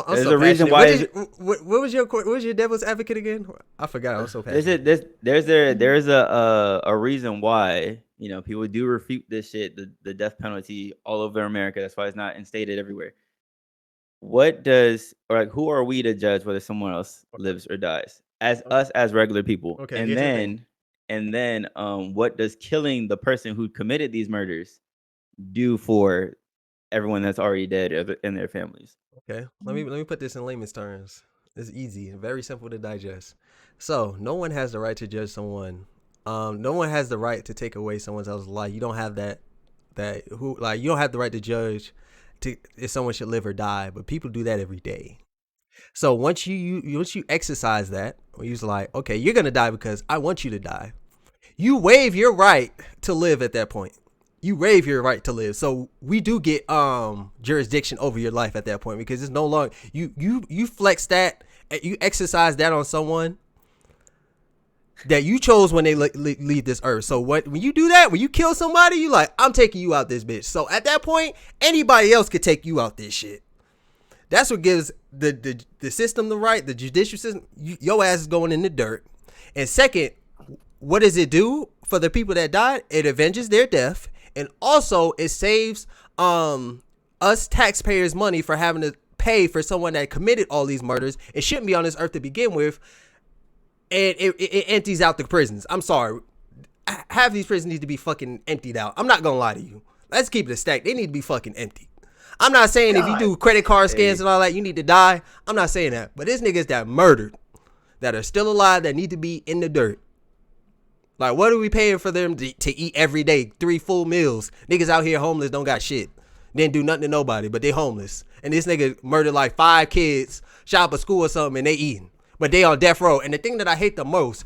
There's a reason why. What was your devil's advocate again? I forgot. I was so passionate. There's a reason why people do refute this shit, the death penalty all over America. That's why it's not instated everywhere. Who are we to judge whether someone else lives or dies? As regular people. Okay. And then what does killing the person who committed these murders do for everyone that's already dead and their families? Okay, let me put this in layman's terms. It's easy and very simple to digest. So no one has the right to judge someone. No one has the right to take away someone else's life. You don't have you don't have the right to judge if someone should live or die. But people do that every day. So once you exercise that, or you're like, okay, you're gonna die because I want you to die. You waive your right to live at that point. You waive your right to live. So we do get jurisdiction over your life at that point because it's no longer you flex that, you exercise that on someone that you chose when they leave this earth. So when you do that, when you kill somebody, you like, I'm taking you out this bitch. So at that point, anybody else could take you out this shit. That's what gives the system the right, the judicial system. Your ass is going in the dirt. And second, what does it do for the people that died? It avenges their death. And also it saves us taxpayers money for having to pay for someone that committed all these murders. It shouldn't be on this earth to begin with. And it empties out the prisons. I'm sorry. Half these prisons need to be fucking emptied out. I'm not going to lie to you. Let's keep it a stack. They need to be fucking empty. I'm not saying if you do credit card scans and all that, you need to die. I'm not saying that. But there's niggas that murdered, that are still alive, that need to be in the dirt. Like, what are we paying for them to eat every day? 3 full meals. Niggas out here homeless, don't got shit. Didn't do nothing to nobody, but they homeless. And this nigga murdered like 5 kids, shot up a school or something, and they eating. But they on death row. And the thing that I hate the most,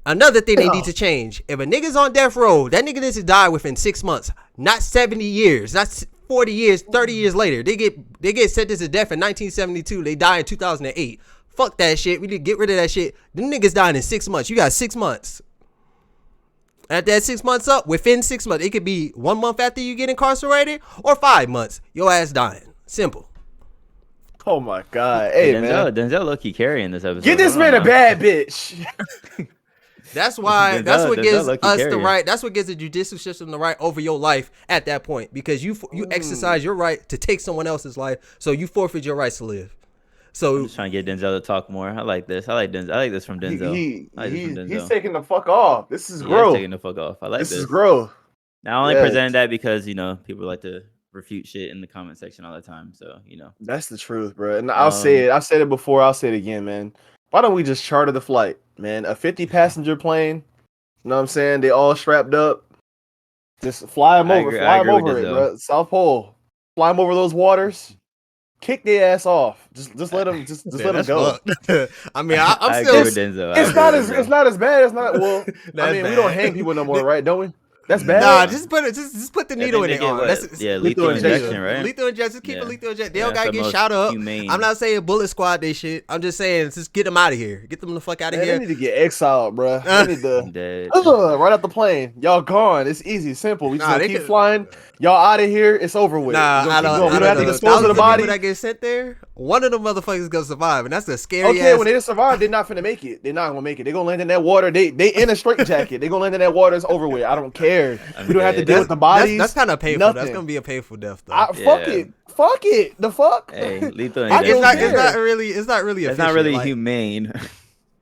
another thing they need to change. If a nigga's on death row, that nigga needs to die within 6 months. Not 70 years. Not 40 years, 30 years later. They get sentenced to death in 1972. They die in 2008. Fuck that shit. We need to get rid of that shit. Them niggas dying in 6 months. You got 6 months. At that 6 months up, within 6 months, it could be 1 month after you get incarcerated or 5 months. Your ass dying. Simple. Oh my God. Hey, man. Denzel low-key carrying this episode. Get this man a bad bitch. That's why. That's what gives us the right. That's what gives the judicial system the right over your life at that point, because you exercise your right to take someone else's life, so you forfeit your rights to live. So I'm just trying to get Denzel to talk more. I like this. I like Denzel. I like this from Denzel. He's taking the fuck off. This is growth. He's taking the fuck off. I like this. This is growth. Now I only presented that because people like to refute shit in the comment section all the time. So that's the truth, bro. And I'll say it. I've said it before. I'll say it again, man. Why don't we just charter the flight, man? A 50 passenger plane. You know what I'm saying? They all strapped up. Just fly them over. Fly them over it, bro. South Pole. Fly them over those waters. kick their ass off. Just let them just Man, let them that's go. fucked. I mean, I'm I still. agree with Denzel. I It's agree not with as Denzel. bad. It's not well. I That's mean, we don't bad. hang people no more, right? Don't we? That's Nah, bad. just put the I needle think in they their get arm. what? That's Yeah, Lethal lethal injection. injection, right? Lethal injection. Just keep a Yeah. lethal injection. They Yeah, don't that's gotta the get most shot up. humane. I'm not saying bullet squad they shit. I'm just saying just get them out of here. Get them the fuck out of Man, they here. need to get exiled, bro. They need to Dead. right off the plane. Y'all gone. It's easy, simple. We just Nah, gonna they keep could. flying. Y'all out of here. It's over with. Nah, We gonna keep going. We out don't of have to the dispose of the thousands of people body. that get sent there, one of them motherfuckers gonna survive, and that's a scary Okay, ass. when they survive, they're not finna make it. They're not gonna make it. They're gonna land in that water. They in a straitjacket. They're gonna land in that water. It's over with. I don't care. I'm We don't have to dead. deal with the bodies. That's kind of painful. Nothing. That's gonna be a painful death, though. Fuck Yeah. it. Fuck it. The fuck. Hey, lethal I injection. don't It's care. not really. It's not really. It's not efficient, really like, humane.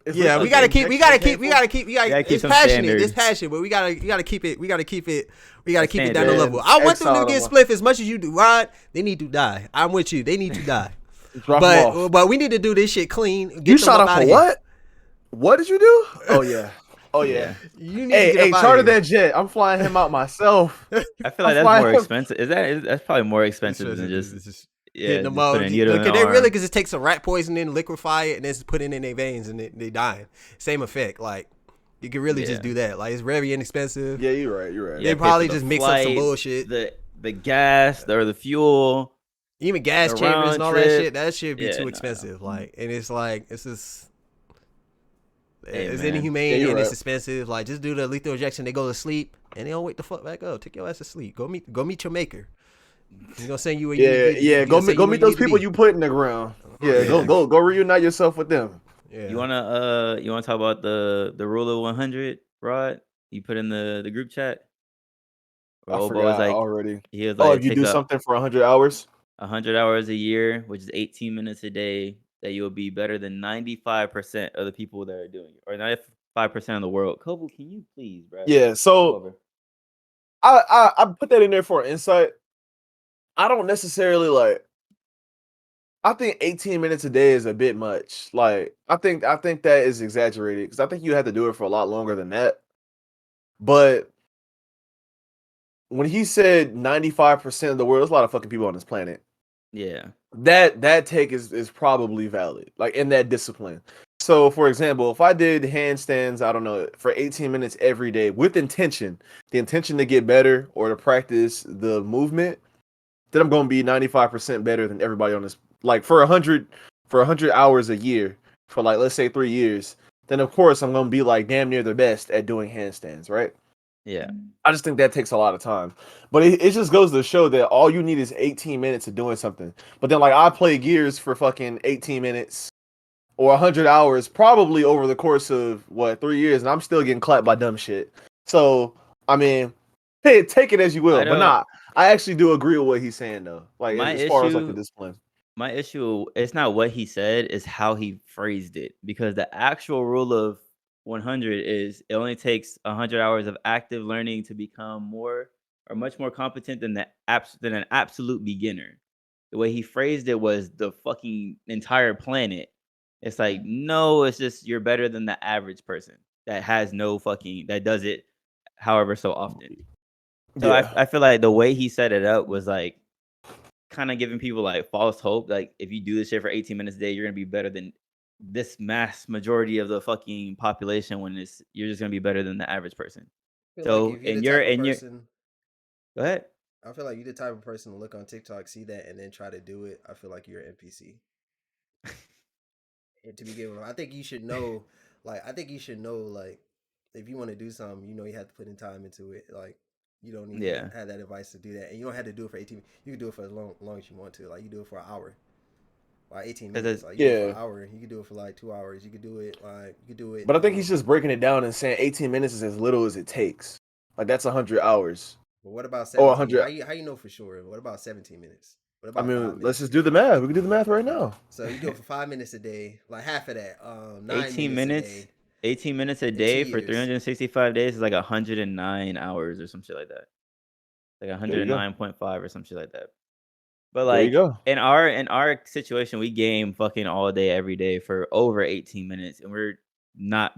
It's Yeah, lethal we gotta keep. injection We gotta keep. painful. We gotta keep. We gotta. gotta keep It's some passionate. standards. It's passionate, but we gotta keep it. We gotta keep it. We gotta keep it down standard. the level. I want them Exile to get them. split as much as you do. Rod, they need to die. I'm with you. They need to die. Drop them off. But we need to do this shit clean. Get You them shot up up outta for here. what? What did you do? Oh yeah. Oh yeah. You need to get Hey, up charter out that jet. I'm flying him out myself. I feel like that's more expensive. That's probably more expensive than just hitting them just up. putting a needle in Cause the they arm. really just take some rat poison and liquefy it and then just put it in their veins and they dying. Same effect. Like you can really just do that. Like it's very inexpensive. Yeah, you're right. You're right. They pay probably for the just mix up some flight, bullshit. The gas or the fuel. Even gas the chambers round and all trip. that shit. That should be Yeah, too no. expensive. Like and it's like it's just. Hey, it's man. inhumane Yeah, you're and it's right. expensive. Like just do the lethal injection. They go to sleep and they don't wake the fuck back up. Take your ass to sleep. Go meet your maker. He's gonna send you where Yeah. Go meet those people you put in the ground. Yeah, Yeah. go reunite yourself with them. Yeah. You wanna talk about the rule of 100, Rod? You put in the group chat. Where I Obo was forgot like, already. he was Oh, like, if you take do up something for 100 hours. 100 hours a year, which is 18 minutes a day, that you'll be better than 95% of the people that are doing it, or 95% of the world. Kobo, can you please, bro? Yeah. Come So over. I put that in there for insight. I don't necessarily like. I think 18 minutes a day is a bit much. Like I think that is exaggerated because I think you have to do it for a lot longer than that. But when he said 95% of the world, there's a lot of fucking people on this planet. Yeah. That take is probably valid, like in that discipline. So, for example, if I did handstands, I don't know, for 18 minutes every day with intention, the intention to get better or to practice the movement, then I'm going to be 95% better than everybody on this. Like for 100 hours a year for like let's say 3 years, then of course I'm going to be like damn near the best at doing handstands, right? Yeah. I just think that takes a lot of time. But it just goes to show that all you need is 18 minutes of doing something. But then like I play Gears for fucking 18 minutes or 100 hours probably over the course of 3 years and I'm still getting clapped by dumb shit. So, I mean, hey, take it as you will. But nah, I actually do agree with what he's saying though. Like as far as like the discipline. My issue, it's not what he said, it's how he phrased it. Because the actual rule of 100 is it only takes 100 hours of active learning to become more or much more competent than an absolute beginner. The way he phrased it was the fucking entire planet. It's like, no, it's just you're better than the average person that has no fucking, that does it however so often. So Yeah. I feel like the way he set it up was like kind of giving people like false hope. Like if you do this shit for 18 minutes a day, you're gonna be better than this mass majority of the fucking population when you're just gonna be better than the average person. So like if go ahead. I feel like you're the type of person to look on TikTok, see that, and then try to do it. I feel like you're an NPC. And to begin with, I think you should know. Like if you want to do something, you have to put in time into it. Like you don't need to have that advice to do that, and you don't have to do it for 18. You can do it for as long as you want to. Like you do it for an hour. Like 18 minutes. Like you do it for an hour. You can do it for like 2 hours. You could do it But I think he's just breaking it down and saying 18 minutes is as little as it takes. Like that's 100 hours. But what about 17? Or 100. How you know for sure? What about 17 minutes? What about I mean, let's just do the math. We can do the math right now. So you do it for 5 minutes a day, like half of that. 18 minutes. 18 minutes a day for 365 days is like 109 hours or some shit like that. Like 109.5 or some shit like that. But like in our situation, we game fucking all day, every day for over 18 minutes, and we're not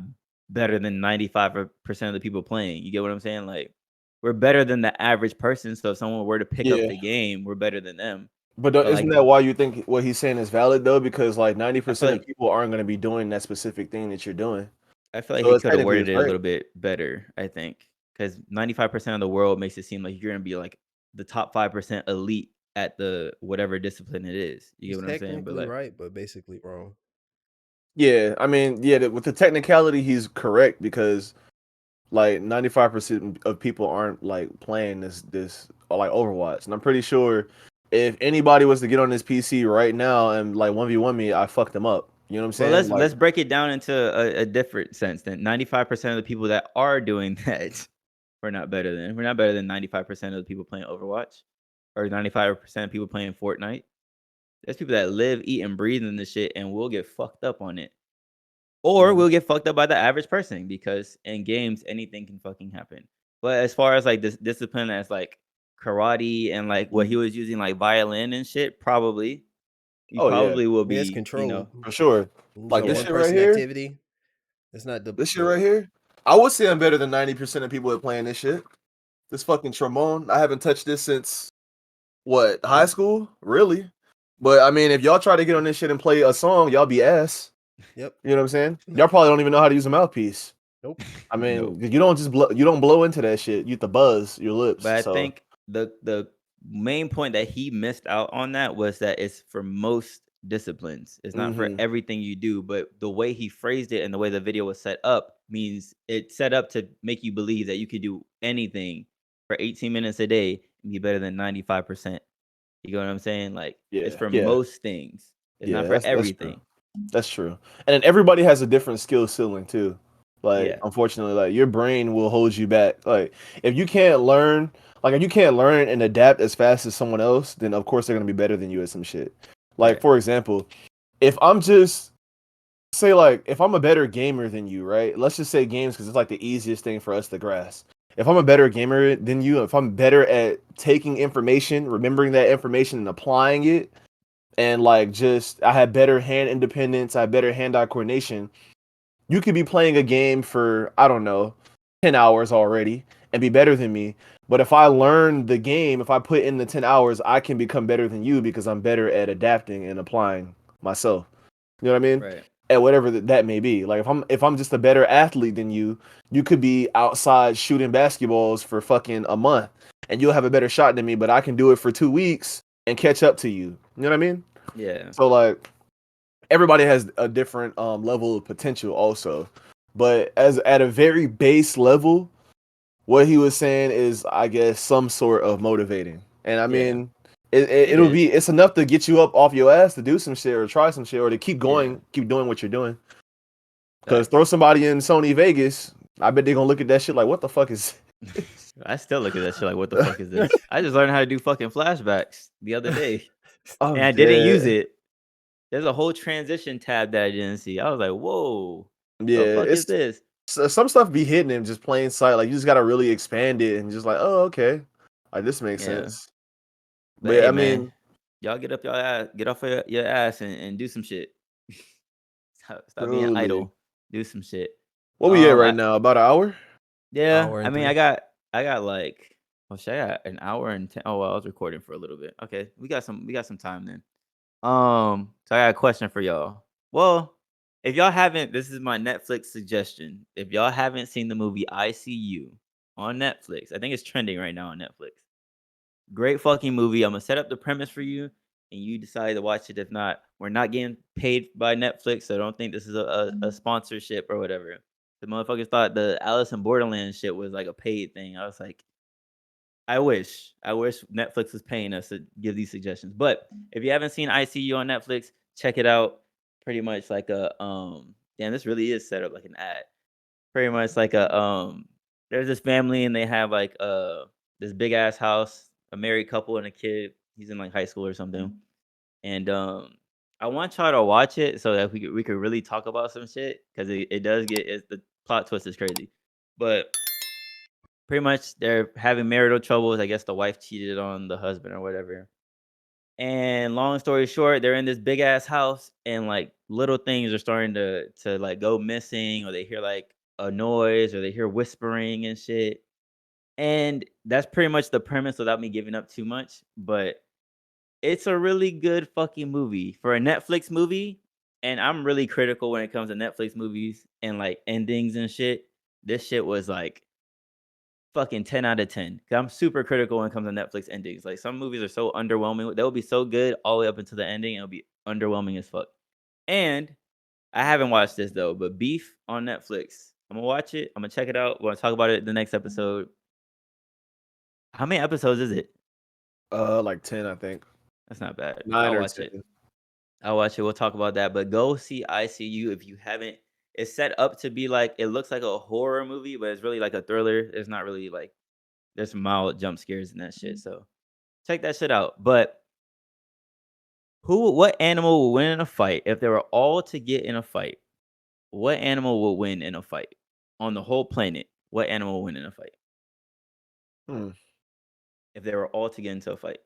better than 95% of the people playing. You get what I'm saying? Like we're better than the average person. So if someone were to pick up the game, we're better than them. But But isn't like, that why you think what he's saying is valid though? Because like I feel 90% of like people aren't going to be doing that specific thing that you're doing. So he it's could have technically worded it's it a right. little bit better. I think because 95% of the world makes it seem like you're gonna be like the top 5% elite at the whatever discipline it is. You He's get what I'm saying? But technically like, right, but basically wrong. Yeah, I mean, yeah, with the technicality, he's correct because like 95% of people aren't like playing this or like Overwatch, and I'm pretty sure if anybody was to get on this PC right now and like 1v1 me, I fucked them up. You know what I'm well, saying? Like, let's break it down into a different sense. Then 95% of the people that are doing that, we're not better than 95% of the people playing Overwatch, or 95% of people playing Fortnite. There's people that live, eat, and breathe in this shit, and will get fucked up on it. Or Mhm. we'll get fucked up by the average person because in games anything can fucking happen. But as far as like this discipline as like karate and like what he was using like violin and shit, probably you oh yeah, probably will Yeah, it's be, controlled. for sure. You Like know, this one shit right person here, activity. It's not this shit the right here. I would say I'm better than 90% of people that playing this shit. This fucking Tremont, I haven't touched this since what, high school? Really? But I mean, if y'all try to get on this shit and play a song, y'all be ass. Yep. You know what I'm saying? Y'all probably don't even know how to use a mouthpiece. Nope. I mean, Nope. you don't just blow, you don't blow into that shit. You have to buzz your lips. But I So, think the main point that he missed out on that was that it's for most disciplines. It's not for hmm everything you do, but the way he phrased it and the way the video was set up means it's set up to make you believe that you could do anything for 18 minutes a day and be better than 95%. You know what I'm saying? Like it's yeah, for yeah, most things. It's not yeah. for That's true. everything. That's true. And then everybody has a different skill ceiling too. Like, Yeah. unfortunately, like your brain will hold you back. Like, if you can't learn, like if you can't learn and adapt as fast as someone else, then of course they're gonna be better than you at some shit. Like, Right. for example, if I'm just say like if I'm a better gamer than you, right? Let's just say games because it's like the easiest thing for us to grasp. If I'm a better gamer than you, if I'm better at taking information, remembering that information and applying it, and like just I have better hand independence, I have better hand-eye coordination, you could be playing a game for, I don't know, 10 hours already and be better than me. But if I learn the game, if I put in the 10 hours, I can become better than you because I'm better at adapting and applying myself. You know what I mean? Right. At whatever that may be. Like if I'm just a better athlete than you, you could be outside shooting basketballs for fucking a month and you'll have a better shot than me, but I can do it for 2 weeks and catch up to you. You know what I mean? Yeah. So like everybody has a different level of potential also. But as at a very base level, what he was saying is I guess some sort of motivating. And I Yeah. mean It it'll is. be it's enough to get you up off your ass to do some shit or try some shit or to keep Yeah. going, keep doing what you're doing. Cause Facts. throw somebody in Sony Vegas, I bet they're gonna look at that shit like what the fuck is I still look at that shit like, what the fuck is this? I just learned how to do fucking flashbacks the other day, and I'm I didn't use dead. it. There's a whole transition tab that I didn't see. I was like, whoa, Yeah, the fuck is it's this? some stuff be hidden in just plain sight. Like you just gotta really expand it and just like, oh okay. Like this makes Yeah. sense. But But yeah, hey, I man, mean, y'all get up your ass, get off your ass and do some shit. Stop being truly. idle. Do some shit. What we at right now? About an hour? Yeah, Hour I and mean, three. I got like, oh shit, I got an hour and 10. Oh, well, I was recording for a little bit. Okay, we got some time then. So I got a question for y'all. Well, if y'all haven't, this is my Netflix suggestion. If y'all haven't seen the movie ICU on Netflix, I think it's trending right now on Netflix. Great fucking movie. I'm gonna set up the premise for you, and you decide to watch it. If not, we're not getting paid by Netflix, so I don't think this is a sponsorship or whatever. The motherfuckers thought the Alice in Borderland shit was like a paid thing. I was like, I wish Netflix was paying us to give these suggestions. But if you haven't seen ICU on Netflix, check it out. Pretty much like a damn, this really is set up like an ad. Pretty much like a there's this family and they have like this big ass house, a married couple and a kid. He's in like high school or something. And I want y'all to watch it so that we could really talk about some shit because it does get the plot twist is crazy. But pretty much they're having marital troubles. I guess the wife cheated on the husband or whatever. And long story short, they're in this big ass house and like little things are starting to like go missing or they hear like a noise or they hear whispering and shit. And that's pretty much the premise without me giving up too much. But It's a really good fucking movie for a Netflix movie. And I'm really critical when it comes to Netflix movies and like endings and shit. This shit was like fucking 10 out of 10. 'Cause I'm super critical when it comes to Netflix endings. Like some movies are so underwhelming. They'll be so good all the way up until the ending. It'll be underwhelming as fuck. And I haven't watched this though, but Beef on Netflix. I'm gonna watch it. I'm gonna check it out. We're gonna talk about it the next episode. How many episodes is it? Like 10, I think. That's not bad. 9 I'll or watch 10. it. I'll watch it. We'll talk about that. But go see ICU if you haven't. It's set up to be like it looks like a horror movie, but it's really like a thriller. It's not really like there's some mild jump scares and that shit. So check that shit out. But what animal will win in a fight if they were all to get in a fight? What animal will win in a fight on the whole planet? What animal will win in a fight Hmm. if they were all to get into a fight?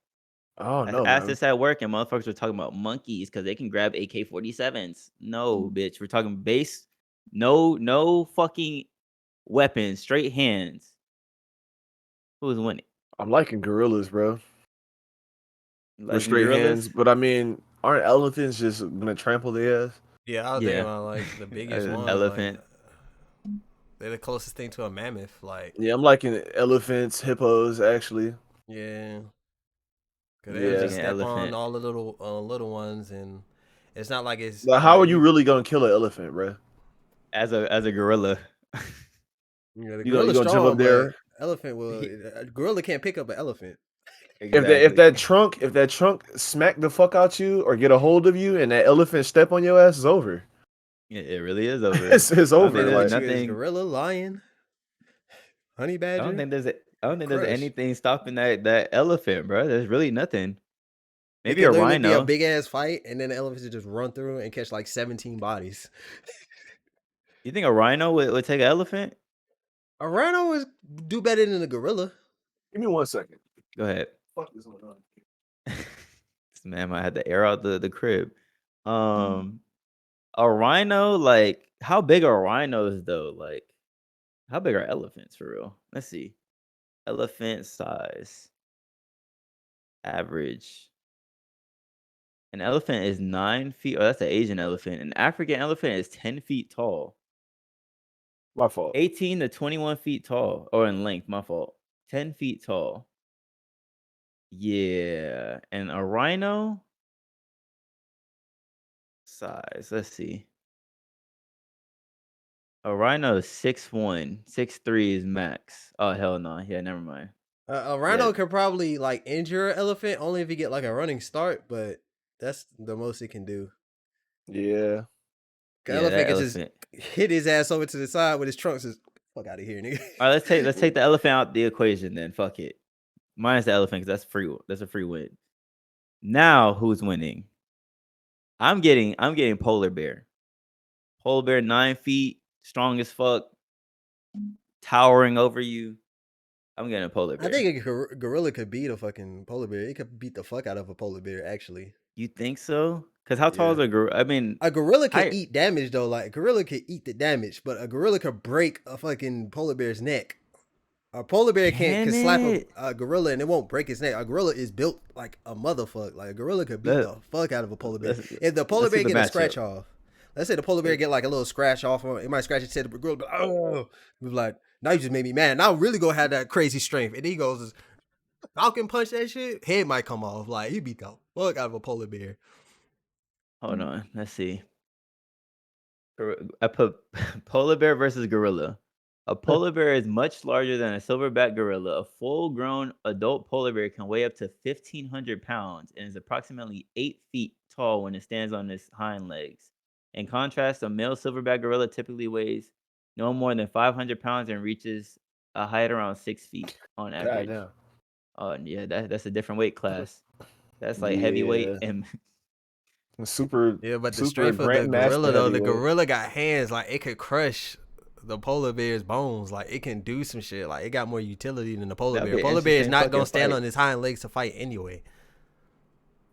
I don't know, Asked man. this at work, and motherfuckers were talking about monkeys because they can grab AK-47s. No, bitch, we're talking base. No fucking weapons, straight hands. Who's winning? I'm liking gorillas, bro. With Like straight hands, gorillas? but I mean, aren't elephants just gonna trample their ass? Yeah, I was thinking Yeah, about like the biggest one, like elephant. they're the closest thing to a mammoth. Like, Yeah, I'm liking elephants, hippos, actually. yeah, cause they'll I'm Yeah. just thinking step on elephant all the little ones, and it's not like it's But how are you really gonna kill an elephant, bro? as a gorilla. the You gorilla's gonna jump up strong, but there? elephant will a gorilla can't pick up an elephant. If Exactly. that trunk smack the fuck out you or get a hold of you and that elephant step on your ass, is over. It really is over. It's I don't think over. there's Like, You is nothing. gorilla, lion, honey I don't badger, think there's. I don't think there's crush. anything stopping that elephant, bro. There's really nothing. It Maybe could a literally be a rhino. big ass fight, and then the elephants would just run through and catch like 17 bodies. You think a rhino would take an elephant? A rhino is do better than a gorilla. give me 1 second. Go ahead. Fuck is going on? This man might have to air out the crib. A rhino, like how big are rhinos though? Like how big are elephants for real? Let's see. Elephant size average. An elephant is 9 feet. Oh, that's an Asian elephant. An African elephant is 10 feet tall. My fault. 18 to 21 feet tall. Or in length, my fault. 10 feet tall. Yeah. And a rhino size. Let's see. A rhino is 6'1". 6'3" is max. Oh hell no. Yeah, never mind. A Yeah. rhino could probably like injure an elephant only if you get like a running start, but that's the most it can do. Yeah. An Yeah, elephant that can just elephant. hit his ass over to the side with his trunk. Says, "Fuck out of here, nigga." All right, let's take the elephant out the equation then. Fuck it. Minus the elephant because that's a free win. Now who's winning? I'm getting polar bear. Polar bear 9 feet, strong as fuck, towering over you. I'm getting a polar bear. I think a gorilla could beat a fucking polar bear. It could beat the fuck out of a polar bear, actually. You think so? Because how tall Yeah. is a gorilla? I mean, A gorilla can I eat damage though. Like a gorilla can eat the damage, but a gorilla could break a fucking polar bear's neck. A polar bear can can slap it? a gorilla and it won't break his neck. A gorilla is built like a motherfucker. Like a gorilla could beat Let, the fuck out of a polar bear. let's If the polar let's see bear the get a scratch matchup. off, let's say the polar bear get like a little scratch off, or it might scratch its head. The gorilla, be like, oh, be like, now you just made me mad. Now I'm really gonna have that crazy strength. And he goes, Falcon punch that shit. Head might come off. Like he beat the fuck out of a polar bear. Hold on, let's see. I put polar bear versus gorilla. A polar bear is much larger than a silverback gorilla. A full-grown adult polar bear can weigh up to 1,500 pounds and is approximately 8 feet tall when it stands on its hind legs. In contrast, a male silverback gorilla typically weighs no more than 500 pounds and reaches a height around 6 feet on God average. damn. Oh, yeah, that's a different weight class. That's like heavyweight Yeah. and Super, Yeah, but the super strength of the grandmaster gorilla though, the heavyweight. gorilla got hands. Like it could crush the polar bear's bones. Like it can do some shit. Like it got more utility than the polar that'd bear. be an Polar bear is interesting not gonna fucking stand fight. on his hind legs to fight anyway.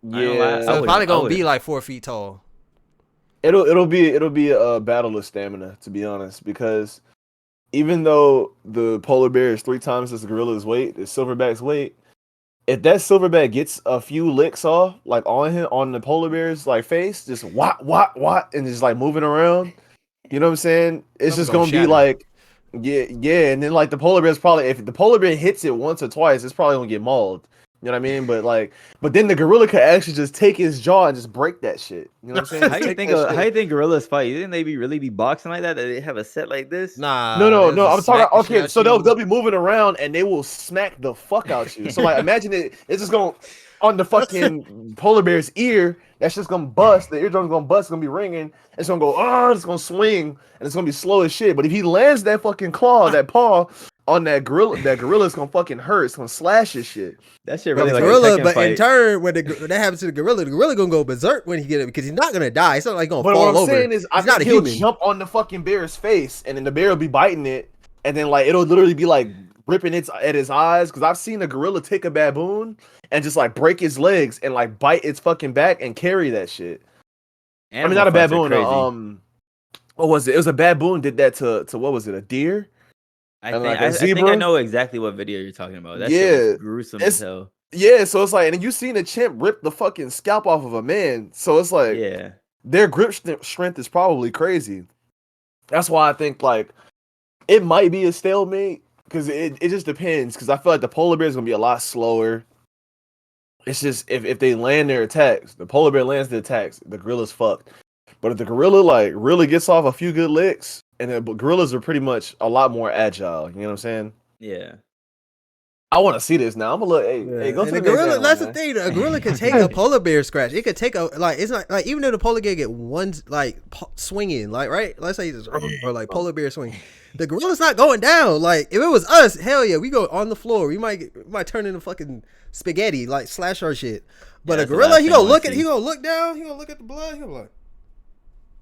I ain't gonna lie, Yeah. So it's probably I gonna be wouldn't. like 4 feet tall. It'll be a battle of stamina, to be honest, because even though the polar bear is 3 times the gorilla's weight, the silverback's weight, if that silverback gets a few licks off, like on him, on the polar bear's like face, just what, and just like moving around, you know what I'm saying? It's Something just gonna gonna be shatter. like, yeah, and then like the polar bear's probably, if the polar bear hits it once or twice, it's probably gonna get mauled. You know what I mean? But then the gorilla could actually just take his jaw and just break that shit. You know what I'm saying? How Just you take think that how shit. you think gorillas fight? You think they really be boxing like that? That they have a set like this? No, Nah, no, they'll no. just I'm talking. smack the shit Okay, out so they'll you. be moving around and they will smack the fuck out you. So like, imagine it's just going on the fucking polar bear's ear. That's just gonna bust. The eardrum's gonna bust. It's gonna be ringing. It's gonna go. Oh, it's gonna swing and it's gonna be slow as shit. But if he lands that fucking claw, that paw on that gorilla's gonna fucking hurt. It's gonna slash his shit. That shit But really the like a gorilla, Tekken but in fight. turn, when that happens to the gorilla gonna go berserk when he get it because he's not gonna die. It's not like gonna But what fall I'm over. saying is, I He's not think a he'll human. jump on the fucking bear's face, and then the bear will be biting it, and then like it'll literally be like ripping its at his eyes. Because I've seen a gorilla take a baboon and just like break his legs and like bite its fucking back and carry that shit. I mean, Animal not a fights are baboon. crazy. What was it? It was a baboon did that to what was it? A deer I and think like a I think I zebra. know exactly what video you're talking about. That shit was Yeah, gruesome as it's hell. yeah. So it's like, and then you seen a chimp rip the fucking scalp off of a man. So it's like Yeah. their grip strength is probably crazy. That's why I think like it might be a stalemate because it just depends. Because I feel like the polar bear is gonna be a lot slower. It's just if they land their attacks, the polar bear lands the attacks, the gorilla's fucked. But if the gorilla like really gets off a few good licks, and then but gorillas are pretty much a lot more agile. You know what I'm saying? Yeah. I want to see this now. I'm gonna look. Hey, Yeah. go to And the the next gorilla, animal, that's the man. thing. A gorilla could take a polar bear scratch. It could take a like. It's not like even though the polar bear get one like swinging, like right. Let's say it's or like polar bear swing. The gorilla's not going down. Like if it was us, hell yeah, we go on the floor. We might turn into fucking spaghetti, like slash our shit. But a That's the gorilla, last he thing I gonna wanna look at, see. he gonna look down, he gonna look at the blood, he gonna be like,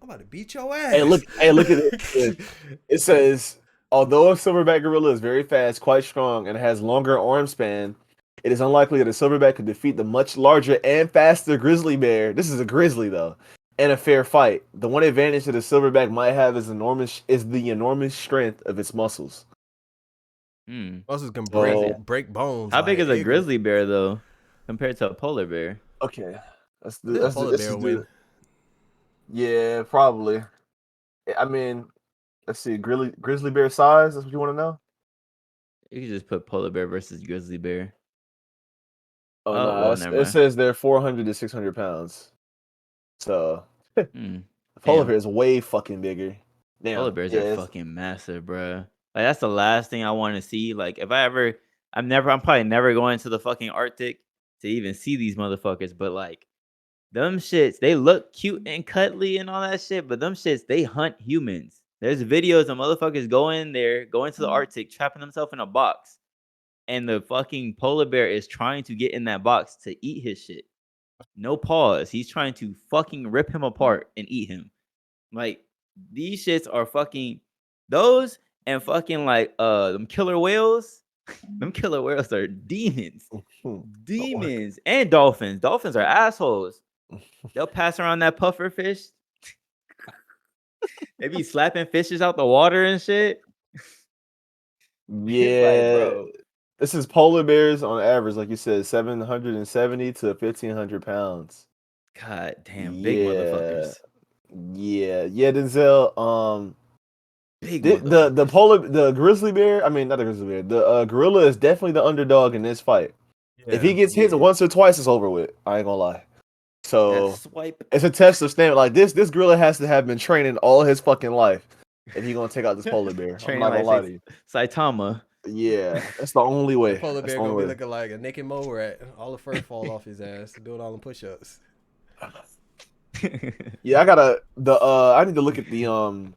I'm about to beat your ass. Hey, look at it. It says, although a silverback gorilla is very fast, quite strong, and has longer arm span, it is unlikely that a silverback could defeat the much larger and faster grizzly bear. This is a grizzly though, in a fair fight. The one advantage that a silverback might have is the enormous strength of its muscles. Hmm. Muscles can So break bones. How big like, is a grizzly bear though, compared to a polar bear? okay, I think the polar this bear is will win. yeah, probably. I mean, let's see, grizzly bear size. That's what you want to know? You could just put polar bear versus grizzly bear. Oh Oh no, well, never it mind. says they're 400 to 600 pounds. So Hmm. the polar Damn. bear is way fucking bigger. Polar Damn, bears yeah, are fucking massive, bro. Like that's the last thing I want to see. Like if I ever, I'm probably never going to the fucking Arctic to even see these motherfuckers. But like them shits, they look cute and cuddly and all that shit. But them shits, they hunt humans. There's videos of motherfuckers going to the Arctic, trapping themselves in a box, and the fucking polar bear is trying to get in that box to eat his shit. No pause. He's trying to fucking rip him apart and eat him. Like these shits are fucking those and fucking like them killer whales. Them killer whales are demons. Demons and dolphins. Dolphins are assholes. They'll pass around that puffer fish. They be slapping fishes out the water and shit. It's like, yeah. bro. This is polar bears on average, like you said, 770 to 1,500 pounds. God damn, big Yeah, motherfuckers. yeah, Denzel. Big The grizzly bear. I mean, not the grizzly bear. The gorilla is definitely the underdog in this fight. If he gets hit Yeah. once or twice, it's over with. I ain't gonna lie. That So swipe. it's a test of stamina. Like this gorilla has to have been training all his fucking life if he gonna take out this polar bear. I'm Training not gonna like lie to you. Saitama. Yeah, that's the only way. That polar That's bear the gonna be only way. looking like a naked mole rat. All the fur fall off his ass, doing all the push-ups. Yeah, I need to look at the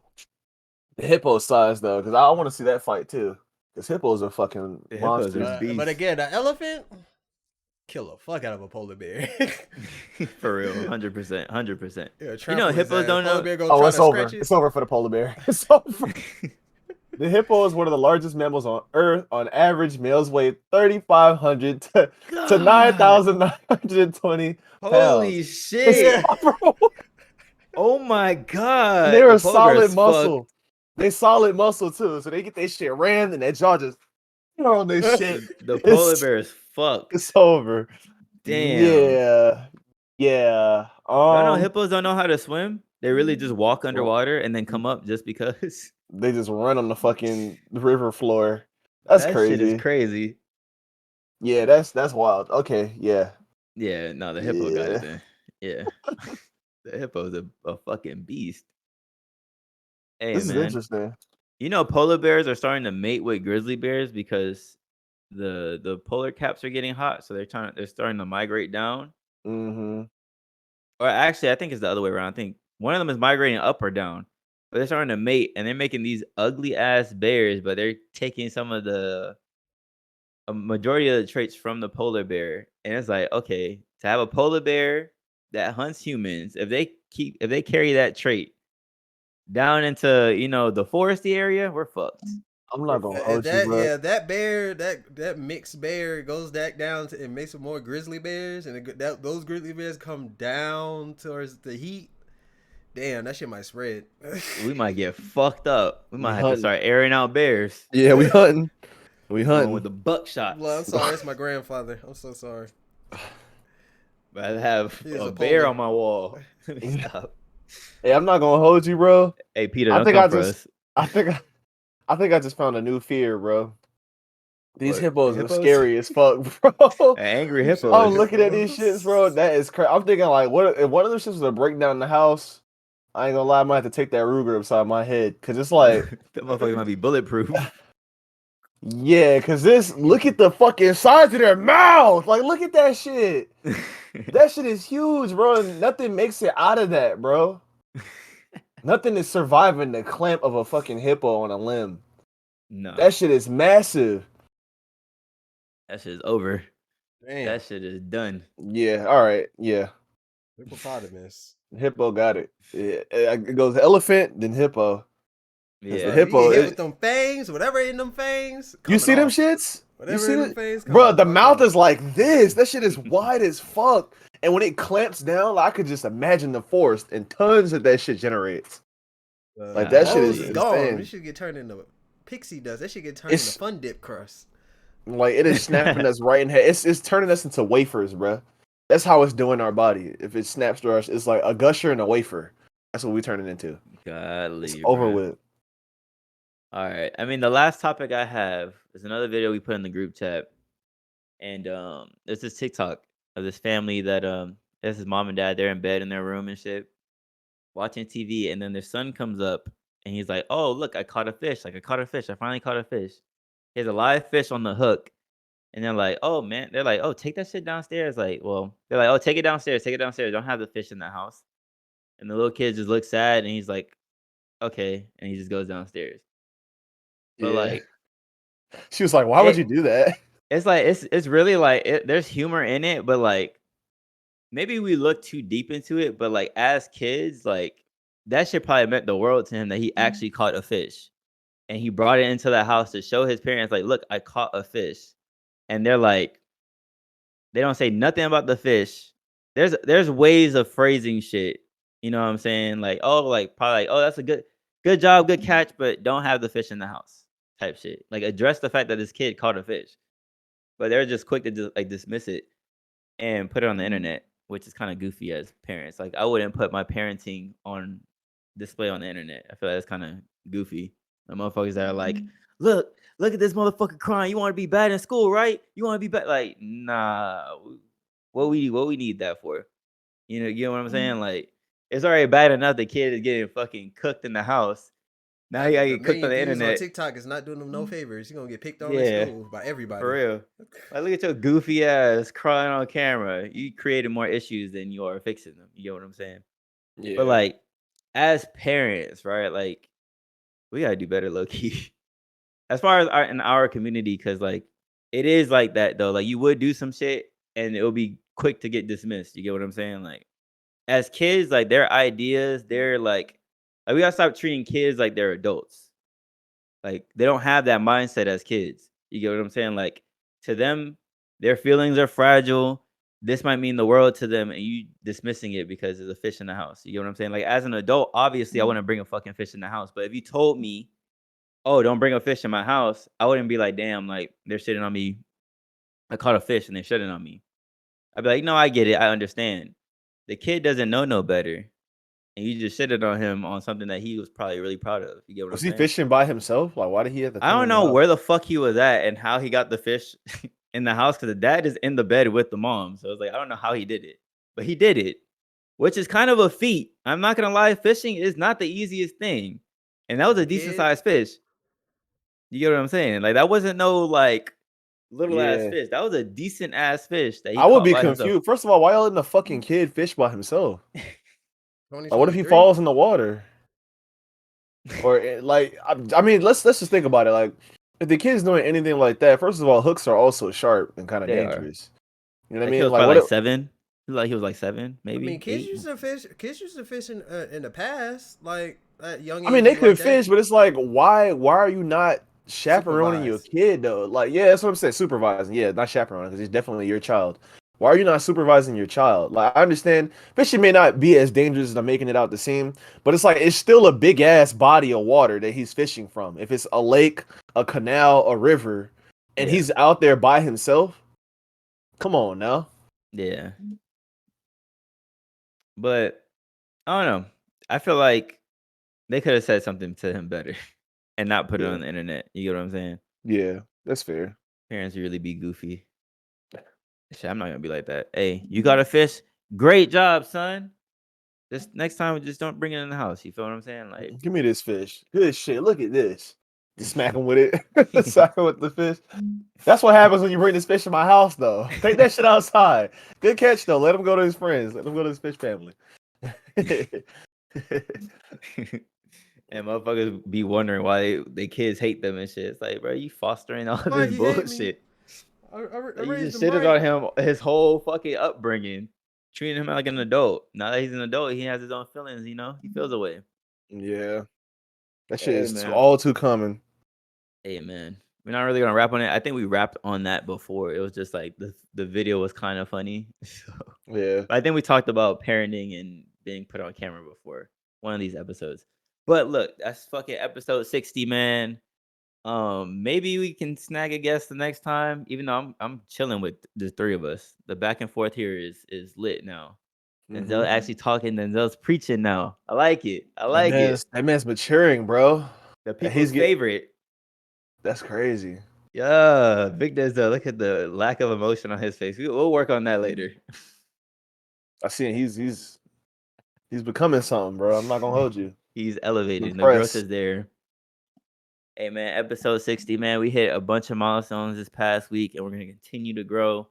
hippo size though, because I want to see that fight too. Because hippos are fucking The hippos are monsters. beasts. But again, the elephant kill the fuck out of a polar bear. For real, 100%, 100%. Yeah, You trample know, his hippos ass. don't Polar know. bear gonna Oh, try it's to over. scratch it. It's over for the polar bear. It's over. The hippo is one of the largest mammals on Earth. On average, males weigh 3,500 to God, 9,920 holy pounds. It's shit! bro, Oh my god, they're the a polar bear solid is muscle. fucked. They solid muscle too, so they get their shit rammed and that jaw just on this shit. The polar It's, bear is fucked. it's over. Damn. Yeah. Yeah. Y'all know hippos don't know how to swim. They really just walk underwater and then mm. come up just because. They just run on the fucking river floor. That's That shit is crazy. crazy. Yeah, that's wild. Okay, yeah. Yeah, no, the hippo got it Yeah. then. Yeah. The hippo's a fucking beast. Hey, This is man. interesting. You know, polar bears are starting to mate with grizzly bears because the polar caps are getting hot, so they're starting to migrate down. Mm-hmm. Or actually, I think it's the other way around. I think one of them is migrating up or down, but they're starting to mate, and they're making these ugly ass bears, but they're taking some of a majority of the traits from the polar bear, and it's like, okay, to have a polar bear that hunts humans, if they carry that trait down into the foresty area, we're fucked. I'm not gonna If hold you, bro. that bear, that mixed bear goes back down to and makes with more grizzly bears, and those grizzly bears come down towards the heat. Damn, that shit might spread. We might get fucked up. We We might have to hunting. start airing out bears. Yeah, we hunting. We Going with hunting. the Well, I'm buckshots. sorry, it's my grandfather. I'm so sorry. But I have He is a a bear polar. on my wall. Let me stop. Hey, I'm not gonna hold you, bro. Hey, Peter, I don't think come I for just us. I think I just found a new fear, bro. These What? hippos are Hippos? scary as fuck, bro. Angry You said I'm hippos. looking at these shits, bro. That is crazy. I'm thinking like, what if one of those shits was to break down the house? I ain't gonna lie, I might have to take that Ruger upside my head because it's like, That motherfucker might be bulletproof. yeah, because look at the fucking size of their mouth. Like, look at that shit. That shit is huge, bro. And nothing makes it out of that, bro. Nothing is surviving the clamp of a fucking hippo on a limb. No, That shit is massive. that shit is over. Damn, That shit is done. Yeah, all right. Yeah. hippopotamus. Hippo got it. It goes elephant, then hippo. Because the Yeah. Bro, you get hippo, hit with them fangs, whatever in them fangs, you coming see them off. shits? You Whatever see in them it? fangs, coming Bro, the the fuck mouth off. is like this. That shit is wide as fuck. And when it clamps down, I could just imagine the force and tons of that shit generates. Like The that shit bones is is Golly. gone. This insane. should get turned into pixie dust. That should get turned into It's fun dip crust. like it is snapping us right in head. It's turning us into wafers, bro. That's how it's doing our body. If it snaps to us, it's like a gusher and a wafer. That's what we turn it into. It's Golly, over bruh. with. All right. I mean, the last topic I have is another video we put in the group chat. And there's this TikTok of this family that there's his mom and dad, they're in bed in their room and shit, watching TV, and then their son comes up and he's like, "Oh, look, I caught a fish. Like I caught a fish. I finally caught a fish." He has a live fish on the hook. And they're like, "Oh man," they're like, "Oh, take that shit downstairs." Like, well, they're like, "Oh, take it downstairs, take it downstairs. Don't have the fish in the house." And the little kid just looks sad and he's like, "Okay," and he just goes downstairs. But Yeah. like She was like, "Why would you it do that?" it's like it's really like there's humor in it, but like maybe we look too deep into it, but like as kids, like that shit probably meant the world to him that he actually caught a fish. And he brought it into the house to show his parents, like, look, I caught a fish. And they're like, they don't say nothing about the fish. There's ways of phrasing shit. You know what I'm saying? Like, oh, like probably like, oh, that's a good job, good catch, but don't have the fish in the house type shit. Like address the fact that this kid caught a fish. But they're just quick to just like dismiss it and put it on the internet, which is kind of goofy as parents. Like I wouldn't put my parenting on display on the internet. I feel like that's kind of goofy. The motherfuckers that are like, look at this motherfucker crying. You want to be bad in school, right? You want to be bad? Like, nah. What we need that for? You know what I'm saying? Like, it's already bad enough the kid is getting fucking cooked in the house. Now you gotta The get cooked on million the views on internet. TikTok is not doing them no favors. You're gonna get picked on in Yeah, school by for everybody. real. Like, look at your goofy ass crying on camera. You created more issues than you are fixing them. You get what I'm saying? But Yeah. like, as parents, right? Like, we gotta do better, low key. As far as in our community, because like, it is like that though. Like, you would do some shit, and it'll be quick to get dismissed. You get what I'm saying? Like, as kids, like their ideas, they're like we gotta stop treating kids like they're adults. Like they don't have that mindset as kids. You get what I'm saying? Like to them, their feelings are fragile. This might mean the world to them, and you dismissing it because there's a fish in the house. You get what I'm saying? Like as an adult, obviously, I wouldn't bring a fucking fish in the house. But if you told me oh, don't bring a fish in my house, I wouldn't be like, damn, like they're shitting on me. I caught a fish and they're shitting on me. I'd be like, no, I get it. I understand. The kid doesn't know no better. And you just shitted on him on something that he was probably really proud of. You get what I'm Was he saying? fishing by himself? Like, why did he have to I come don't in the know house? where the fuck he was at and how he got the fish in the house because the dad is in the bed with the mom. So it's like, I don't know how he did it, but he did it, which is kind of a feat. I'm not going to lie. Fishing is not the easiest thing. And that was As a a decent kid, sized fish. You get what I'm saying? Like, that wasn't no like little ass Yeah. fish. That was a decent ass fish that he I would caught be by himself. confused. First of all, why y'all letting the fucking kid fish by himself? Like, what if he 2023. falls in the water? Or like, I mean, let's just think about it. Like, if the kid's doing anything like that, first of all, hooks are also sharp and kind of They are. dangerous. You know what I That kid mean? was Like, probably what? like 7. He was like 7, I mean, maybe kids 8. used to fish. Kids used to fish in the past, like at young I mean, they ages like could that. fish, but it's like, why are you not chaperoning your Supervised. kid though? Like, yeah, that's what I'm saying. Supervising, yeah, not chaperoning because he's definitely your child. Why are you not supervising your child? Like, I understand fishing may not be as dangerous as I'm making it out to seem, but it's like it's still a big ass body of water that he's fishing from. If it's a lake, a canal, a river, and Yeah. he's out there by himself, come on now. Yeah. But I don't know. I feel like they could have said something to him better and not put it Yeah, on the internet. You get what I'm saying? yeah, that's fair. Parents really be goofy. Shit, I'm not gonna be like that. Hey, you got a fish? Great job, son. Just next time, just don't bring it in the house. You feel what I'm saying? Like, Give me this fish. Good shit. Look at this. Just smack him with it. Smack him with the fish. That's what happens when you bring this fish in my house, though. Take that shit outside. Good catch, though. Let him go to his friends. Let him go to his fish family. and motherfuckers be wondering why they kids hate them and shit. It's like, bro, you fostering all Why this he hate me? bullshit. I Like, you raised just him shitted right. on him his whole fucking upbringing, treating him like an adult. Now that he's an adult, he has his own feelings. You know, he feels away. Yeah, that shit Hey is man. all too common. Hey man, we're not really gonna rap on it. I think we rapped on that before. It was just like the video was kind of funny. So, Yeah. but I think we talked about parenting and being put on camera before one of these episodes. But look, that's fucking episode 60, man. Maybe we can snag a guest the next time. Even though I'm chilling with the three of us. The back and forth here is lit now. Denzel Mm-hmm. actually talking. Denzel's preaching now. I like it. I That like it. man's maturing, bro. The And he's people's get. favorite. That's crazy. Yeah, Big Denzel. Look at the lack of emotion on his face. We'll work on that later. I see him. He's becoming something, bro. I'm not gonna hold you. He's I'm elevating. The growth impressed. is there. Hey man, episode 60, man. We hit a bunch of milestones this past week, and we're gonna continue to grow.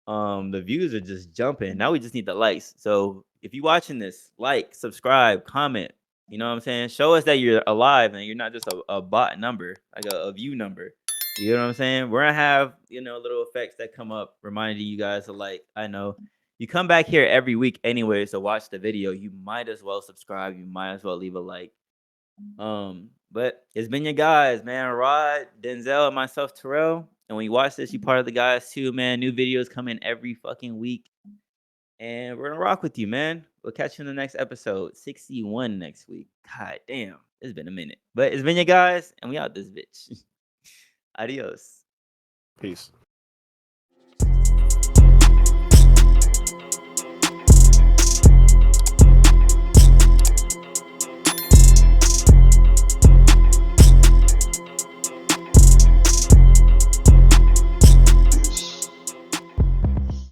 The views are just jumping. Now we just need the likes. So if you're watching this, like, subscribe, comment. You know what I'm saying? Show us that you're alive and you're not just a bot number, like a view number. You know what I'm saying? We're gonna have, little effects that come up reminding you guys to like. I know you come back here every week anyways to watch the video. You might as well subscribe. You might as well leave a like. But it's been your guys, man. Rod, Denzel, and myself, Terrell. And when you watch this, you part of the guys too, man. New videos coming every fucking week. And we're gonna rock with you, man. We'll catch you in the next episode. 61 next week. God damn. It's been a minute. But it's been your guys, and we out this bitch. Adios. Peace.